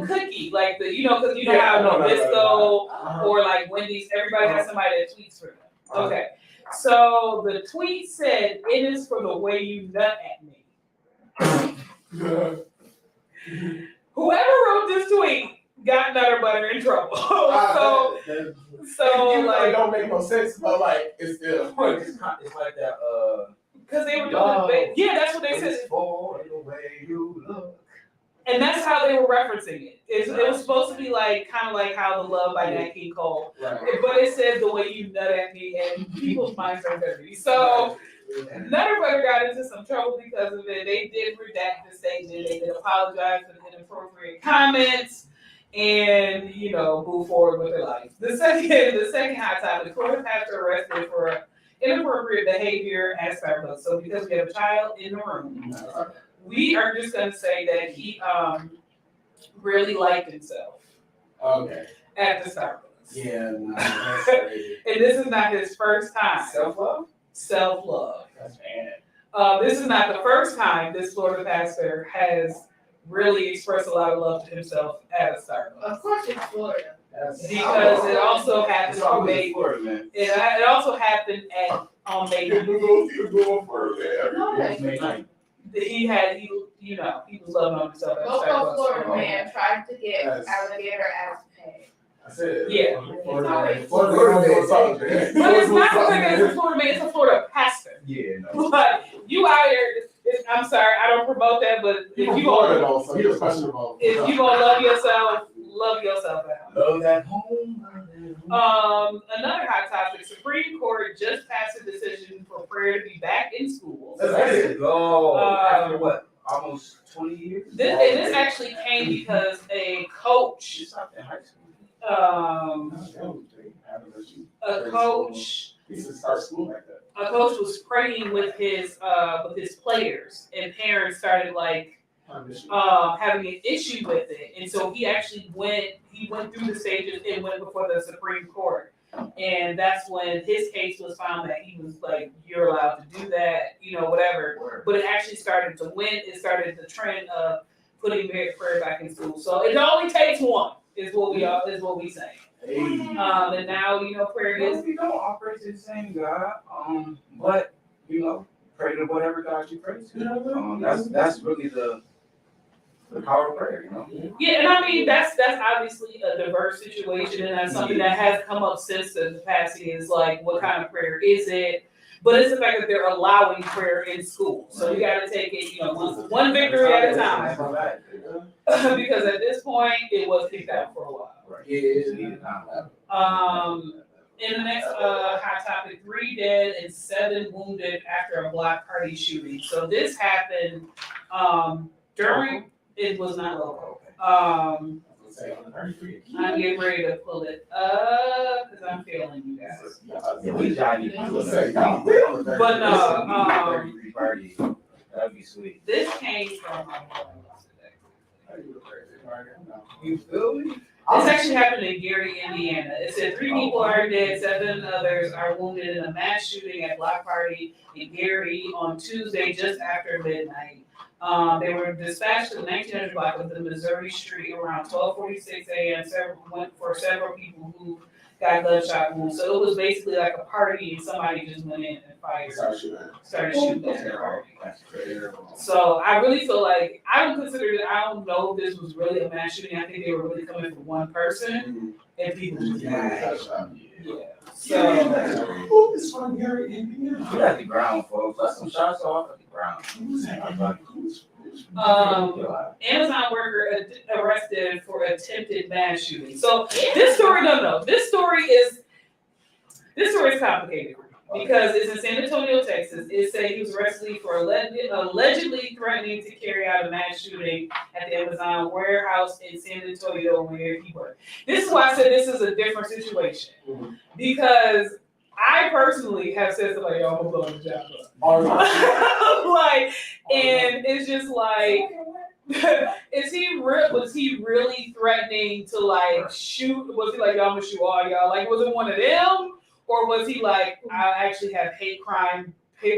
cookie, like the because you know how Nabisco or like Wendy's, everybody has somebody that tweets for them. Okay. So the tweet said, "It is for the way you nut at me." Whoever wrote this tweet got Nutter Butter in trouble. So like, don't make no sense, but like it's still It's like that. Because they were doing that's what they said. It's for the way you look. And that's how they were referencing it. It was supposed to be like kind of like how the Love by Nat King Cole, but it said the way you nut at me, and people's minds are dirty. So Nutter Butter got into some trouble because of it. They did redact the statement. They did apologize for the inappropriate comments, and move forward with their life. The second hot topic: Florida pastor arrested for inappropriate behavior at Starbucks. So because we have a child in the room, we are just going to say that he really liked himself. Okay. At the Starbucks. Yeah, no, that's crazy. And this is not his first time. Self-love? Self-love. That's bad. This is not the first time this Florida pastor has really expressed a lot of love to himself at a Starbucks. Of course it's Florida. Because it also happened on May. It also happened on May. He was loving on himself at Starbucks. Local Florida man tried to get alligator ass paid. I said, yeah. Florida. But it's not because it's a Florida man, it's a Florida pastor. Yeah, no. But you out here, I'm sorry, I don't promote that, but if you gonna love yourself at home. Love that home. Another hot topic: Supreme Court just passed a decision for prayer to be back in schools. Let's go. After what? Almost 20 years. This actually came because a coach. In high school. A coach. He used to start school like that. A coach was praying with his players, and parents started having an issue with it, and so he actually went through the stages and went before the Supreme Court, and that's when his case was found that he was like, you're allowed to do that, whatever. But it actually started to win. It started the trend of putting prayer back in school. So it only takes one, is what we say. Hey. And now prayer is. We don't operate to the same God, but pray to whatever God you pray to. That's really the power of prayer, Yeah, and I mean that's obviously a diverse situation, and that's something that has come up since the passing. Is like, what kind of prayer is it? But it's the fact that they're allowing prayer in school, so we got to take it, one victory at a time. Because at this point, it was kicked out for a while. In the next hot topic, 3 dead and 7 wounded after a block party shooting. So this happened during. It was not local. I'm getting ready to pull it up because I'm feeling you guys. But no, that'd be sweet. This came from. You feel me? This actually happened in Gary, Indiana. It said 3 people are dead, 7 others are wounded in a mass shooting at block party in Gary on Tuesday just after midnight. They were dispatched to the 1900 block of the Missouri Street around 12:46 a.m. Several people who got gunshot wounds. So it was basically like a party and somebody just went in and started shooting at the party. So I really feel like I don't know if this was really a mass shooting. I think they were really coming for one person and people just died. Yeah. So Who is from Gary, Indiana? We got the ground, folks. Let some shots off at the ground. Amazon worker arrested for attempted mass shooting. So this story, this story is complicated because it's in San Antonio, Texas. It said he was arrested for allegedly threatening to carry out a mass shooting at the Amazon warehouse in San Antonio where he worked. This is why I said this is a different situation because I personally have said somebody, "Yo, I'm gonna blow the job up." Like, and it's just like, was he really threatening to like shoot? Was he like, "Yo, I'm gonna shoot all y'all"? Like, was it one of them, or was he like, "I actually have hate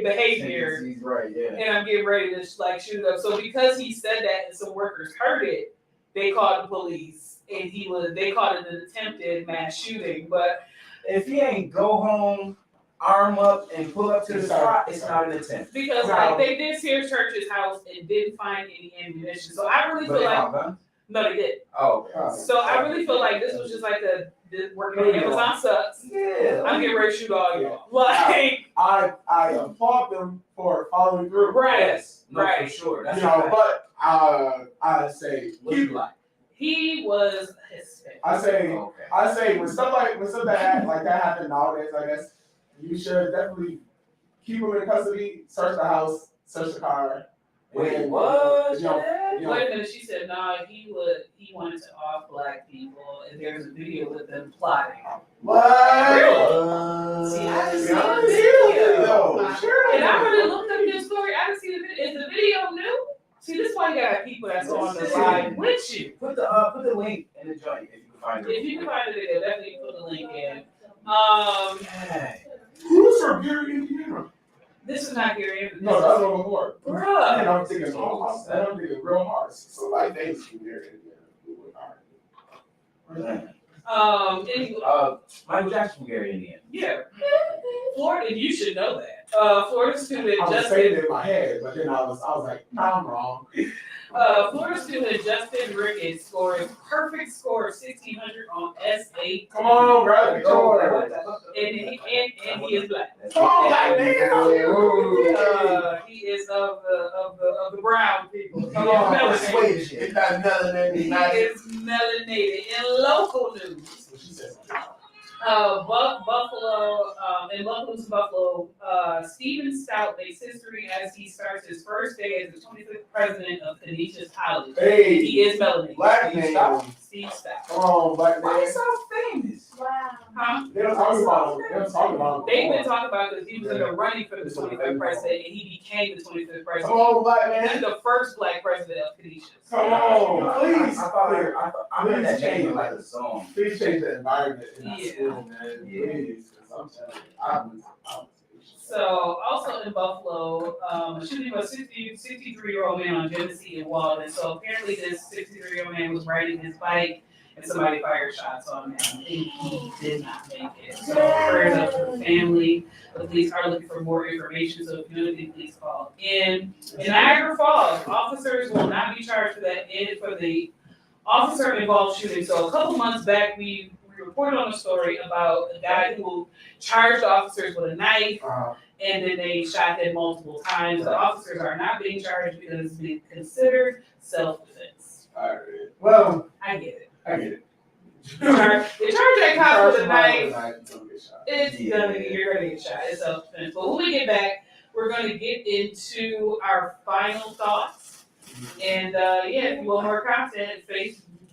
behavior, right, yeah, and I'm getting ready to like shoot up"? So because he said that and some workers heard it, they called the police, and they called it an attempted mass shooting, but. If he ain't go home, arm up, and pull up to the spot, it's not an attempt. Because like they did search Church's house and didn't find any ammunition. So I really feel like no, they did. Oh, so I really feel like this was just like working on Amazon sucks. Yeah, I'm getting ready to shoot all y'all. Like I applaud them for following through. Right. Yes, no, right. for sure. That's But I say keep like. He was Hispanic. I say when stuff like that happen nowadays, I guess you should definitely keep him in custody, search the house, search the car. Wait, what? Wait a minute, she said he wanted to off black people, and there's a video with them plotting. What? See, I didn't see the video. And I really looked up this story. I didn't see the video. Is the video new? See, this is why you gotta have people that's on the line with you. Put the link in the joint if you can find it. If you can find it, definitely put the link in. Who's from Gary, Indiana? This is not Gary. No, that's what before. Bruh. And I'm thinking real hard. So like names from Gary, Indiana. Michael Jackson from Gary, Indiana. Yeah. Florida, you should know that. Florida student I was saying it in my head, but then I was like, nah, I'm wrong. Florida student Justin Ricketts scored a perfect score of 1,600 on SAT. Come on, bro. And he is black. Come on, black man. He is of the brown people. Come on, melanated. it's not melanated. He is melanated. In local news. Buffalo, Stephen Stout makes history as he starts his first day as the 25th president of Canisius College. Hey, he is melanated. Black man. Steve Stout. Come on, black man. Why is so famous? Wow. Huh? They don't talk about him. They've been talking about because he was in the running for the 25th president and he became the 25th president. Come on, black man. He's the first black president of Canisius. Come on, please. I heard that name like a song. Please change the environment in that Yeah. school, man. Please. I'm telling you, So, also in Buffalo, a shooting of a 63-year-old man on Genesee and Walden. So apparently this 63-year-old man was riding his bike and somebody fired shots on him. I think he did not make it. So prayers up to the family. The police are looking for more information, so if you know anything, please call in. In Niagara Falls, officers will not be charged for the officer-involved shooting. So a couple months back, we reported on a story about a guy who charged officers with a knife, and then they shot him multiple times. The officers are not being charged because it's being considered self-defense. all right. Well, I get it. they They charge that cop with a knife. You're You're gonna get shot. It's self-defense. But when we get back, we're gonna get into our final thoughts. And if you want more content,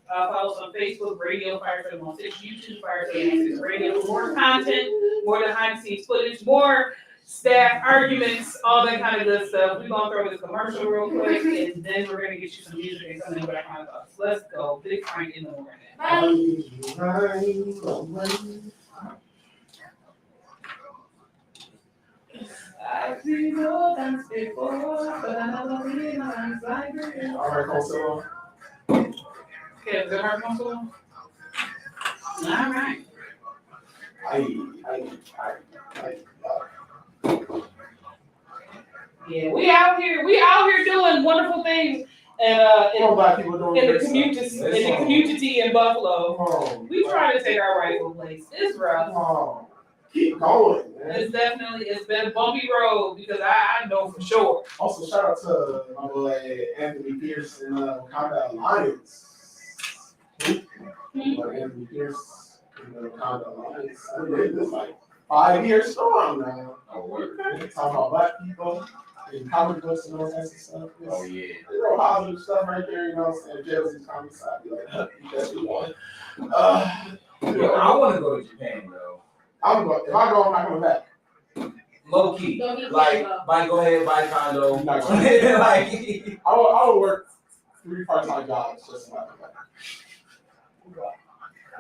follow us on Facebook, Radio Fire 716, YouTube Fire 716 Radio. More content, more behind the scenes footage, more staff arguments, all that kind of good stuff. We're gonna throw this commercial real quick, and then we're gonna get you some music and something about our thoughts. Let's go. Big Frank in the morning. I've seen all times before, but I never really know like this. All right, Costello. Okay, is it hard console? All right. Yeah, we out here doing wonderful things, and Black people doing in the great stuff. community in Buffalo. Oh, We trying to take our rightful place. It's rough. oh, keep going, man. It's been a bumpy road because I know for sure. Also, shout out to my boy Anthony Pierce in Wakanda Alliance. Anthony Pierce in the Wakanda Alliance. I mean, it's like 5 years strong now. Talking about black people and comic books and all that stuff. Oh yeah. There's real positive stuff right there, you know what I'm saying? Jealousy comic side, be like, that's what you want. Yo, I want to go to Japan though. If I go, I'm not coming back. Low key. Don't get Like, paid, go ahead, buy a condo. Not Like, I would work 3 part-time jobs just to not come back.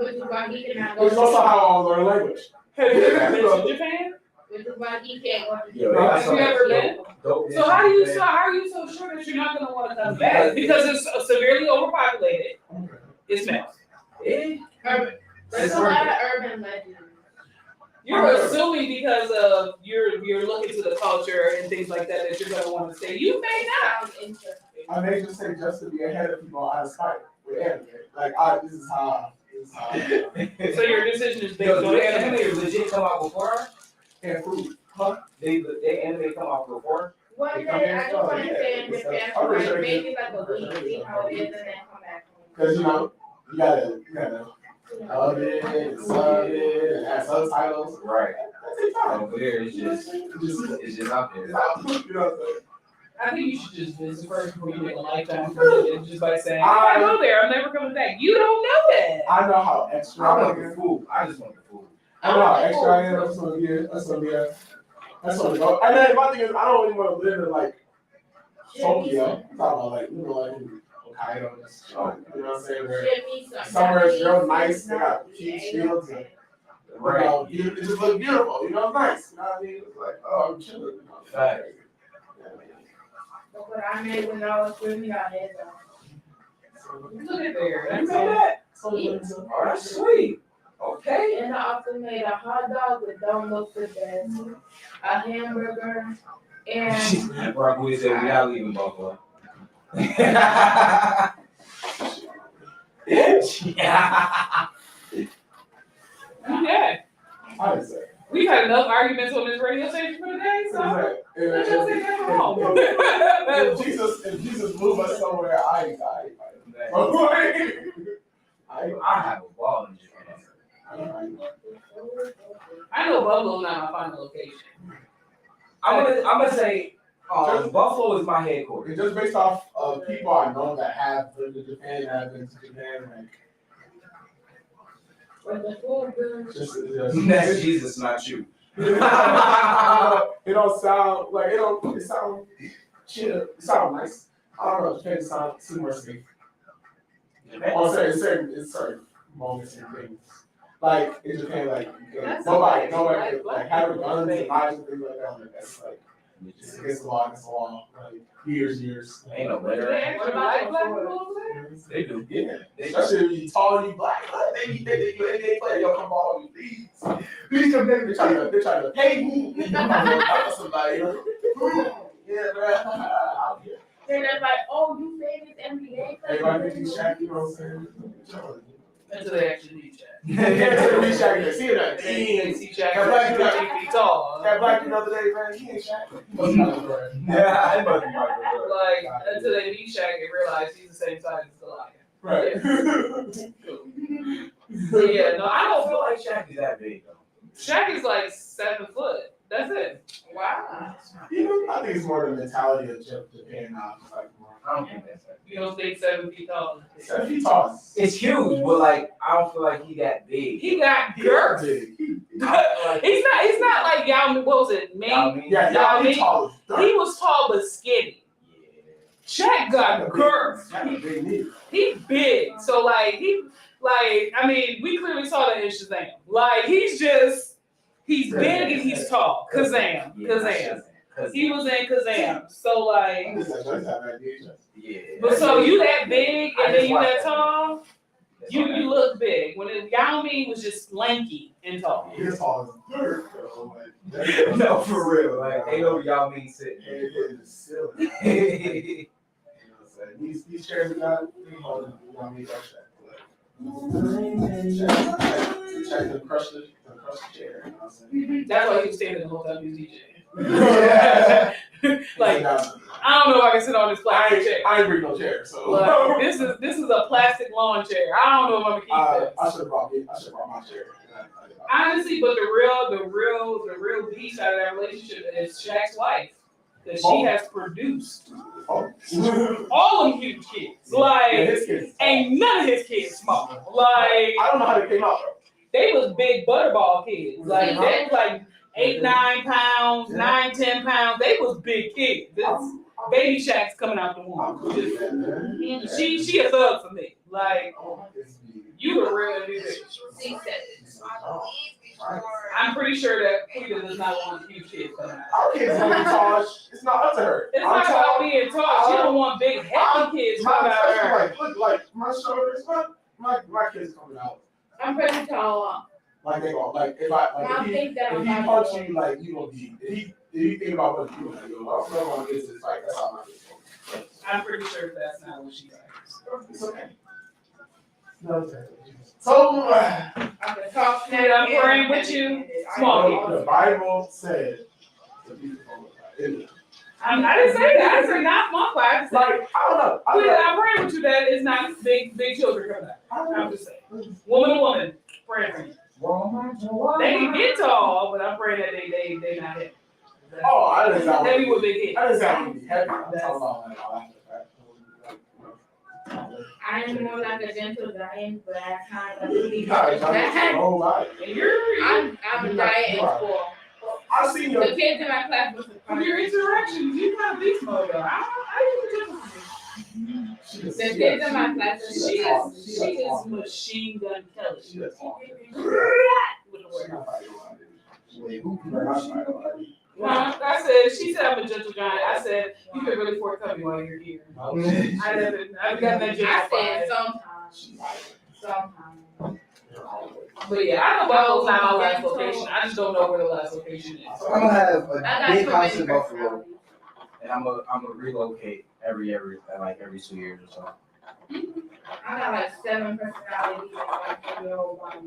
Which is why he cannot go. Which is also how I'll learn language. Have you ever been to Japan? Which is why he can't go to Yo, Japan. Have you ever been? dope So how are you so sure that you're not gonna want to come back? Because it's severely overpopulated. It smells. Urban. There's a lot of urban legends. You're assuming because of you're looking to the culture and things like that you're gonna want to stay. You may not. Sounds interesting. I may just say just to be ahead of people I aspire with anime. Like, this is how. So your decision is based Yo, on do the anime. anime legit come out before? And food. They anime come out before? One They come day here, I just want to yeah, stay in it's Japan I'm for pretty like sure maybe like a week, see how it is, and then come back home. Because, you know, you gotta hug it and sub it and have subtitles. Right. That takes time. Over there, it's just out there. You know what I'm saying? I think you should just visit first before you make a lifetime commitment just by saying, I go there, I'm never coming back. You don't know that. I know how extra I I want am. the food. I just want the food. I know how extra I am. That's gonna go. And then my thing is, I don't really want to live in like Tokyo. I'm talking about like, you know, like in Hokkaido, just, you know what I'm saying? Where Give me some somewhere it's real Japanese nice, they got food, huge yeah, fields and okay. Right. it just looks beautiful, you know, it's nice. You know what I mean? It's like, oh, I'm chilling. You know? Fact. Look what I made when I was swimming out here. Look at there. You That's know all. that? So, Oh, that's sweet. Okay. And I also made a hot dog that don't look the best, a hamburger, and Rockwood said we not leaving Buffalo. Yeah. Okay. I didn't say. We've had enough arguments on this radio station for today, so let's just take that home. If Jesus move us somewhere, I I have a ball in Japan. I know Buffalo's not my final location. I'm gonna say Buffalo is my headquarters. And just based off of people I know that have lived in Japan, have been to Japan, like, with the food good. That's Jesus, not you. it don't sound like it sound chill. It sound nice. I don't know. Japan sounds super safe. On certain moments and things. Like in Japan, like nobody like having guns and knives and things like that. Like, that's like just against the law, like years. Ain't no better. What about black people over there? They do. Yeah. Especially when you tall and you black. They NBA player, yo, come on, please come back. They're trying to pay me. I'm somebody. Yeah, bro. Then they're like, oh, you famous NBA player. Everybody think he's Shaq, you know what I'm saying? Until they actually meet Shaq. Yeah, we Shaq. They see that. They see Shaq That black dude, 50 feet tall. that black dude the other day, man, he ain't Shaq. Yeah, I must be right. Like, until they meet Shaq and realize he's the same size as Goliath. Right. Yeah, no, I I don't don't feel like Shaq is that big though. Shaq is like 7 foot. That's it. Wow. You know, I think it's more the mentality of Japan now. It's like more. I don't think that's that. You don't think 7 feet tall. 7 feet tall. It's huge, but like I don't feel like he that big. He got girth. Big. He's not like Yao Ming. What was it? Ming? I mean, Yeah, Yao y'all Ming. be tall. He was tall but skinny. Shaq got girth. Shaq big knee. He big. So I mean, we clearly saw that in Shazam. Like he's big and he's tall. Kazam. Kazam. He was in Kazam. So like, I just have that VHS. Yeah. but so you that big and then you that tall? You look big. When Yao Ming was just lanky and tall. His tall as dirt, bro. No, for real. Like, ain't no Yao Ming sitting. It is silly. You know what I'm saying? These chairs we got, we hold them. You know what I mean? Check the crush the chair. You know what I'm saying? That's why he was standing the whole time he was DJing. Yeah. Like, I don't know if I can sit on this plastic chair. I ain't bring no chair, so. Like, this is a plastic lawn chair. I don't know if I'm gonna keep this. I should have brought my chair. Honestly, but the real B side of that relationship is Shaq's wife. That she has produced all them huge kids. Like, his kids. ain't none of his kids small. Like, I don't know how they came out, bro. they was big butterball kids. Like, they was like 8, 9 pounds, 9, 10 pounds. They was big kids. Baby Shaq's coming out the womb. She a thug for me. Like, you a real bitch. I'm pretty sure that Peter does not want huge kids coming out. Our kids gonna be tall. It's not up to her. It's not about being tall. She don't want big, hefty kids coming out of her. Like my shoulders, my kids coming out. I'm pretty tall. Like they all like if he punch you, like you gonna be if he think about what you gonna do. I don't know this is like that's how my kids go. I'm pretty sure that's not what she likes. It's okay. No, it's okay. So I'm praying with you. Small the Bible said to be I didn't say that. I didn't say not small class. like I don't know. I'm praying with you that it's not big children coming out. I'm just saying. Woman to woman, praying for you. They can get tall, but I'm praying that they not heavy. Oh, I didn't sound Heavy with big head. I didn't sound heavy. I'm talking about like all that. I'm more like a gentle giant, but I kind of You guys, I'm whole life. And you're I'm a giant in school. I seen your The kids in my class was your interactions. You kind of beast mode though. I do the kids in my class was She is machine gun Kelly. She is awesome. With the word. She said I'm a gentle giant. I said you've been really forthcoming while you're here. I've got that gentle I said vibe. sometimes. But yeah, I know Buffalo's not my last location. I just don't know where the last location is. I'm gonna have a I big got house too in many Buffalo, personalities. and I'm gonna relocate every 2 years or so. I got like 7 personalities. Like 4-year-old body.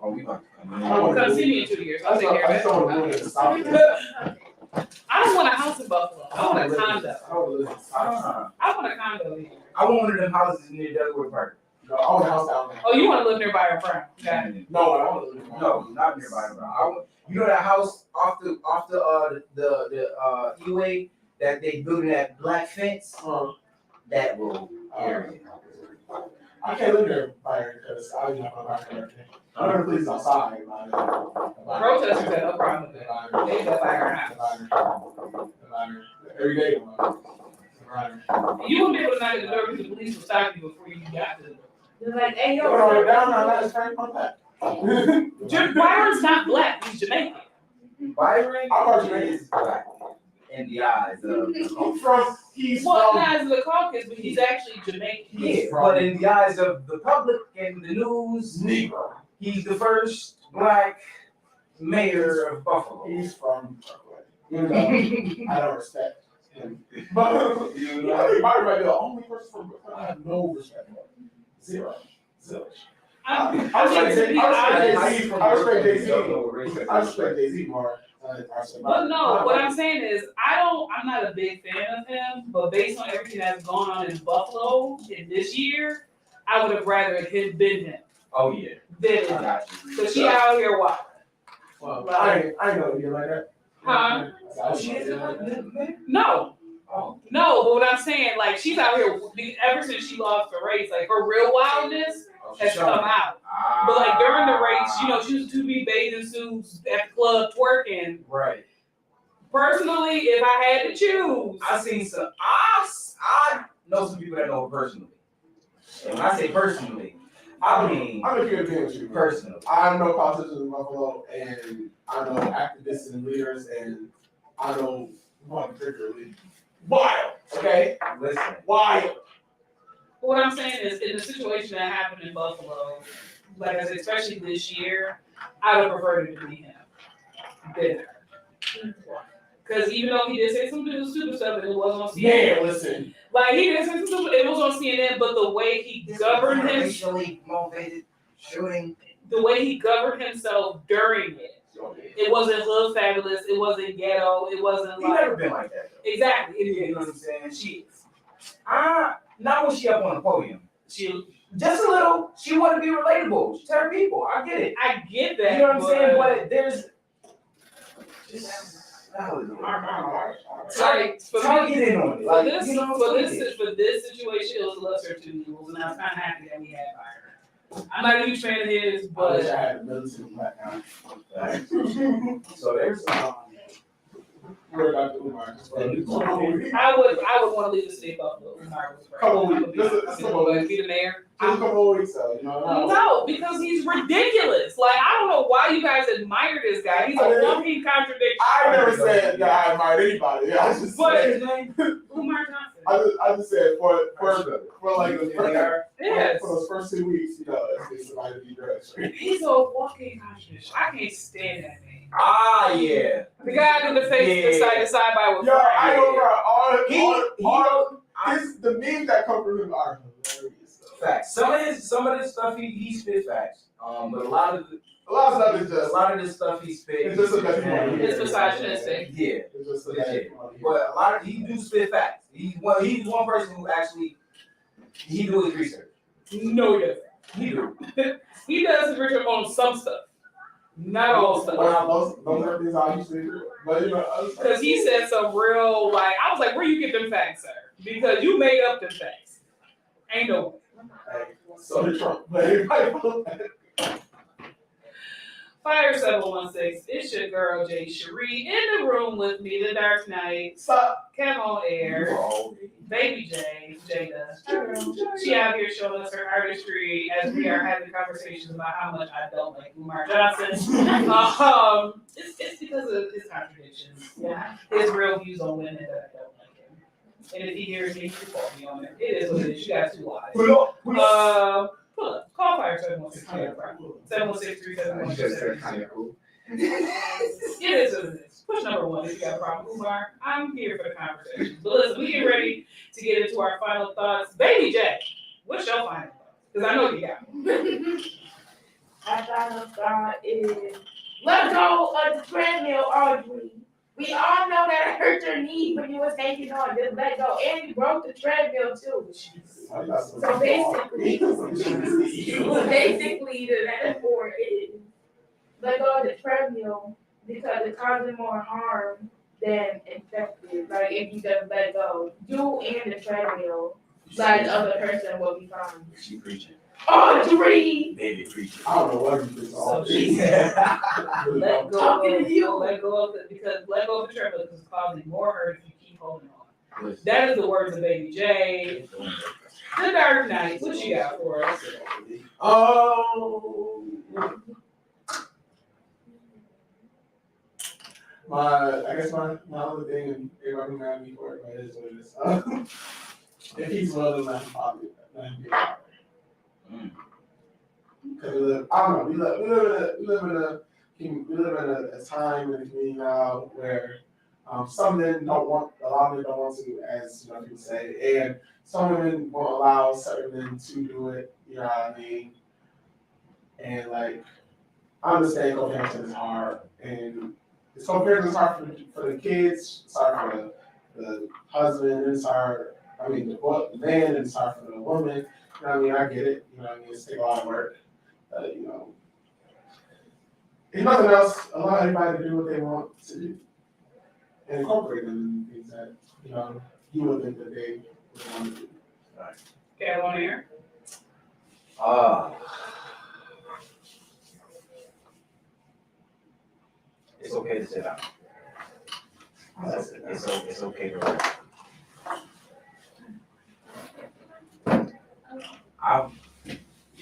Oh, we about to come in. Come see me in 2 years. I'll take care of that. I don't want a house in Buffalo. I want a condo. I want a condo here. I want one of them houses near Delaware Park. No, I want a house down there. Oh, you want to live nearby your friend? Got it. No, I want to live in No, not nearby. You know that house off the E-way that they building that black fence? That will area. I can't live there by her because I didn't have my back and everything. I know the police outside. Protesters have no problem with that. They go by her house. Every day. You wouldn't be able to knock at the door because the police will stop you before you got to the door. They're like, hey, yo. Byron's not black. He's Jamaican. Byron I'm Jamaican. is black in the eyes of. He's Well, from. not as the caucus, but he's actually Jamaican. Yeah, but in the eyes of the public and the news, Negro. he's the first black mayor of Buffalo. He's from. I don't respect him. But I think Byron might be the only person from Brooklyn I have no respect for. Zero. I respect Jay-Z. I respect Jay-Z more. But no, what I'm saying is I'm not a big fan of him, but based on everything that's gone on in Buffalo in this year, I would have rather it had been him. Oh yeah. Than I got you. so she out here wild. Well, I know you like that. Huh? She is No. Oh. No, but what I'm saying, like, she's out here ever since she lost the race, like her real wildness has come out. But like during the race, she was to be bathing suits at the club twerking. Right. Personally, if I had to choose, I seen some. I know some people that know her personally. And when I say personally, I mean I'm a good opinion with you. personally. I know politicians in Buffalo, and I know activists and leaders, and I know one particularly wild. Okay, Listen. wild. what I'm saying is, in the situation that happened in Buffalo, like I said, especially this year, I would prefer it to be him than her. Because even though he did say some stupid stuff and it was on CNN, Man, listen. like he did say some stupid, it was on CNN, but the way he governed himself, racially motivated shooting. the way he governed himself during it wasn't hood fabulous, it wasn't ghetto, it wasn't He like never been like that though. exactly. You know what I'm saying? She is. Not when she up on the podium. She, Just a little. She want to be relatable. She's her people. I get it. I get that. You know what I'm saying? but But there's like for Try to me, get in on it. for Like, this, you know, for this situation, it was a lesser of two evils, and I was kind of happy that we had Byron. I'm not a huge fan of his, I wish but I had a militant background. So there's Worry about the Umar. I would want to leave the city of Buffalo. Umar was great. Let's Be the mayor. Just a couple of weeks though, you know. No, because he's ridiculous. Like, I don't know why you guys admire this guy. He's a walking contradiction. I never said that I admired anybody. I just But said, his name, Umar Johnson. I just said for like the Yes. for those first 2 weeks, you know, it's somebody to be dressed. He's a walking contradiction. I can't stand that man. yeah. The guy in the face, Yeah. the side by with Yo, I know, bro. All the memes that come from him are hilarious. Facts. Some of his stuff he spit facts. But a lot of stuff is just. a lot of this stuff he spit. It's just a best one. It's misogynistic. Yeah. It's just a Legit. But a lot of he do spit facts. He's one person who actually he do his research. No, he doesn't. He do. He does his research on some stuff. Not all stuff. Those are things I usually do. But you know, Because he said some real, like, I was like, where you get them facts, sir? Because you made up them facts. Ain't no way. So did Trump. But everybody. Fire 716. It's your girl Jay Cherie in the room with me, the Dark Knight. Stop. Cam on air. Baby J, Jada. She out here showing us her artistry as we are having conversations about how much I don't like Umar Johnson. It's because of his contradictions. Yeah. His real views on women that I don't like him. And if he hears me, he can call me on it. It is what it is. You got two lies. Pull up. Call Fire 716. 716-371. It is what it is. Push number one if you got a problem. Umar, I'm here for the conversation. But listen, we get ready to get into our final thoughts. Baby J, what's your final thoughts? Because I know you got them. My final thought is let go of the treadmill, Audrey. We all know that it hurt your knee when you was hanging on. Just let go. And you broke the treadmill too. So basically, the metaphor is let go of the treadmill because it's causing more harm than effective. Like if you just let go, you and the treadmill, like the other person will be fine. She preaching. Audrey! Baby preaching. I don't know what you just So she said, let go Talking of to you. let go of the treadmill because it's causing more hurt if you keep holding on. That is the words of Baby J. The Dark Knight. What you got for us? I guess my other thing, and everybody mad at me for it, but it is what it is. If he's willing, let him be a father. Because I don't know, we live in a time in the community now where some men don't want, a lot of men don't want to, as you know, people say, and some women won't allow certain men to do it. You know what I mean? And like, I understand co-parenting is hard, and it's co-parenting is hard for the kids, it's hard for the husband, it's hard. I mean, the man, and it's hard for the woman. You know what I mean? I get it. You know what I mean? It's take a lot of work. You know, if nothing else, allow everybody to do what they want to do, and incorporate them in things that you would think that they would want to do. Right. Okay, on here. It's okay to sit down. It's okay to rest.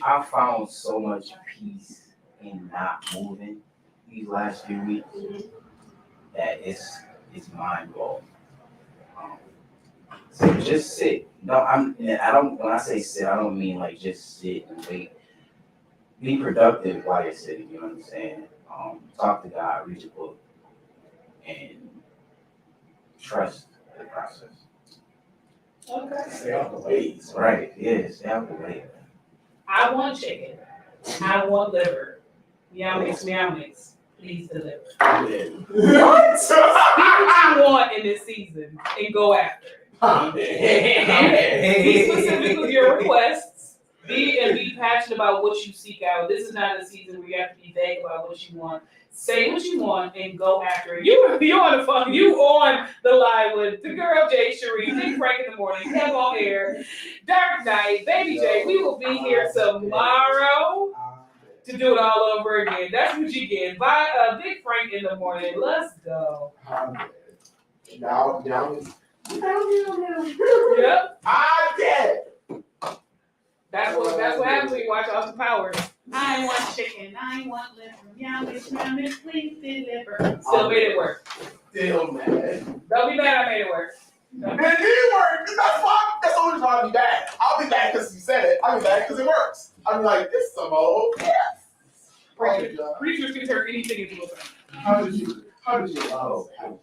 I've found so much peace in not moving these last few weeks that it's mind blowing. So just sit. No, I don't. When I say sit, I don't mean like just sit and wait. Be productive while you're sitting. You know what I'm saying? Talk to God, read your book, and trust the process. Okay. Stay out the ways. Right? Yeah. Stay out the way. I want chicken. I want liver. Meow mix, meow mix. Please deliver. What? Pick what you want in this season and go after it. Be specific with your requests. Be passionate about what you seek out. This is not a season where you have to be vague about what you want. Say what you want and go after it. You on the phone. You on the line with the girl Jay Cherie, Big Frank in the morning, Kev on air, Dark Knight, Baby J. We will be here tomorrow to do it all over again. That's what you get. Bye, Big Frank in the morning. Let's go. Now. Yep. I'm dead. That's what happens when you watch Austin Powers. I want chicken. I want liver. Meow miss, please deliver. Still made it work. Still mad. Don't be mad I made it work. It did work. That's why. That's the only reason I'll be bad. I'll be bad because you said it. I'll be bad because it works. I'll be like, this is some old yes. Preachers can turn anything into a thing. How did you allow that?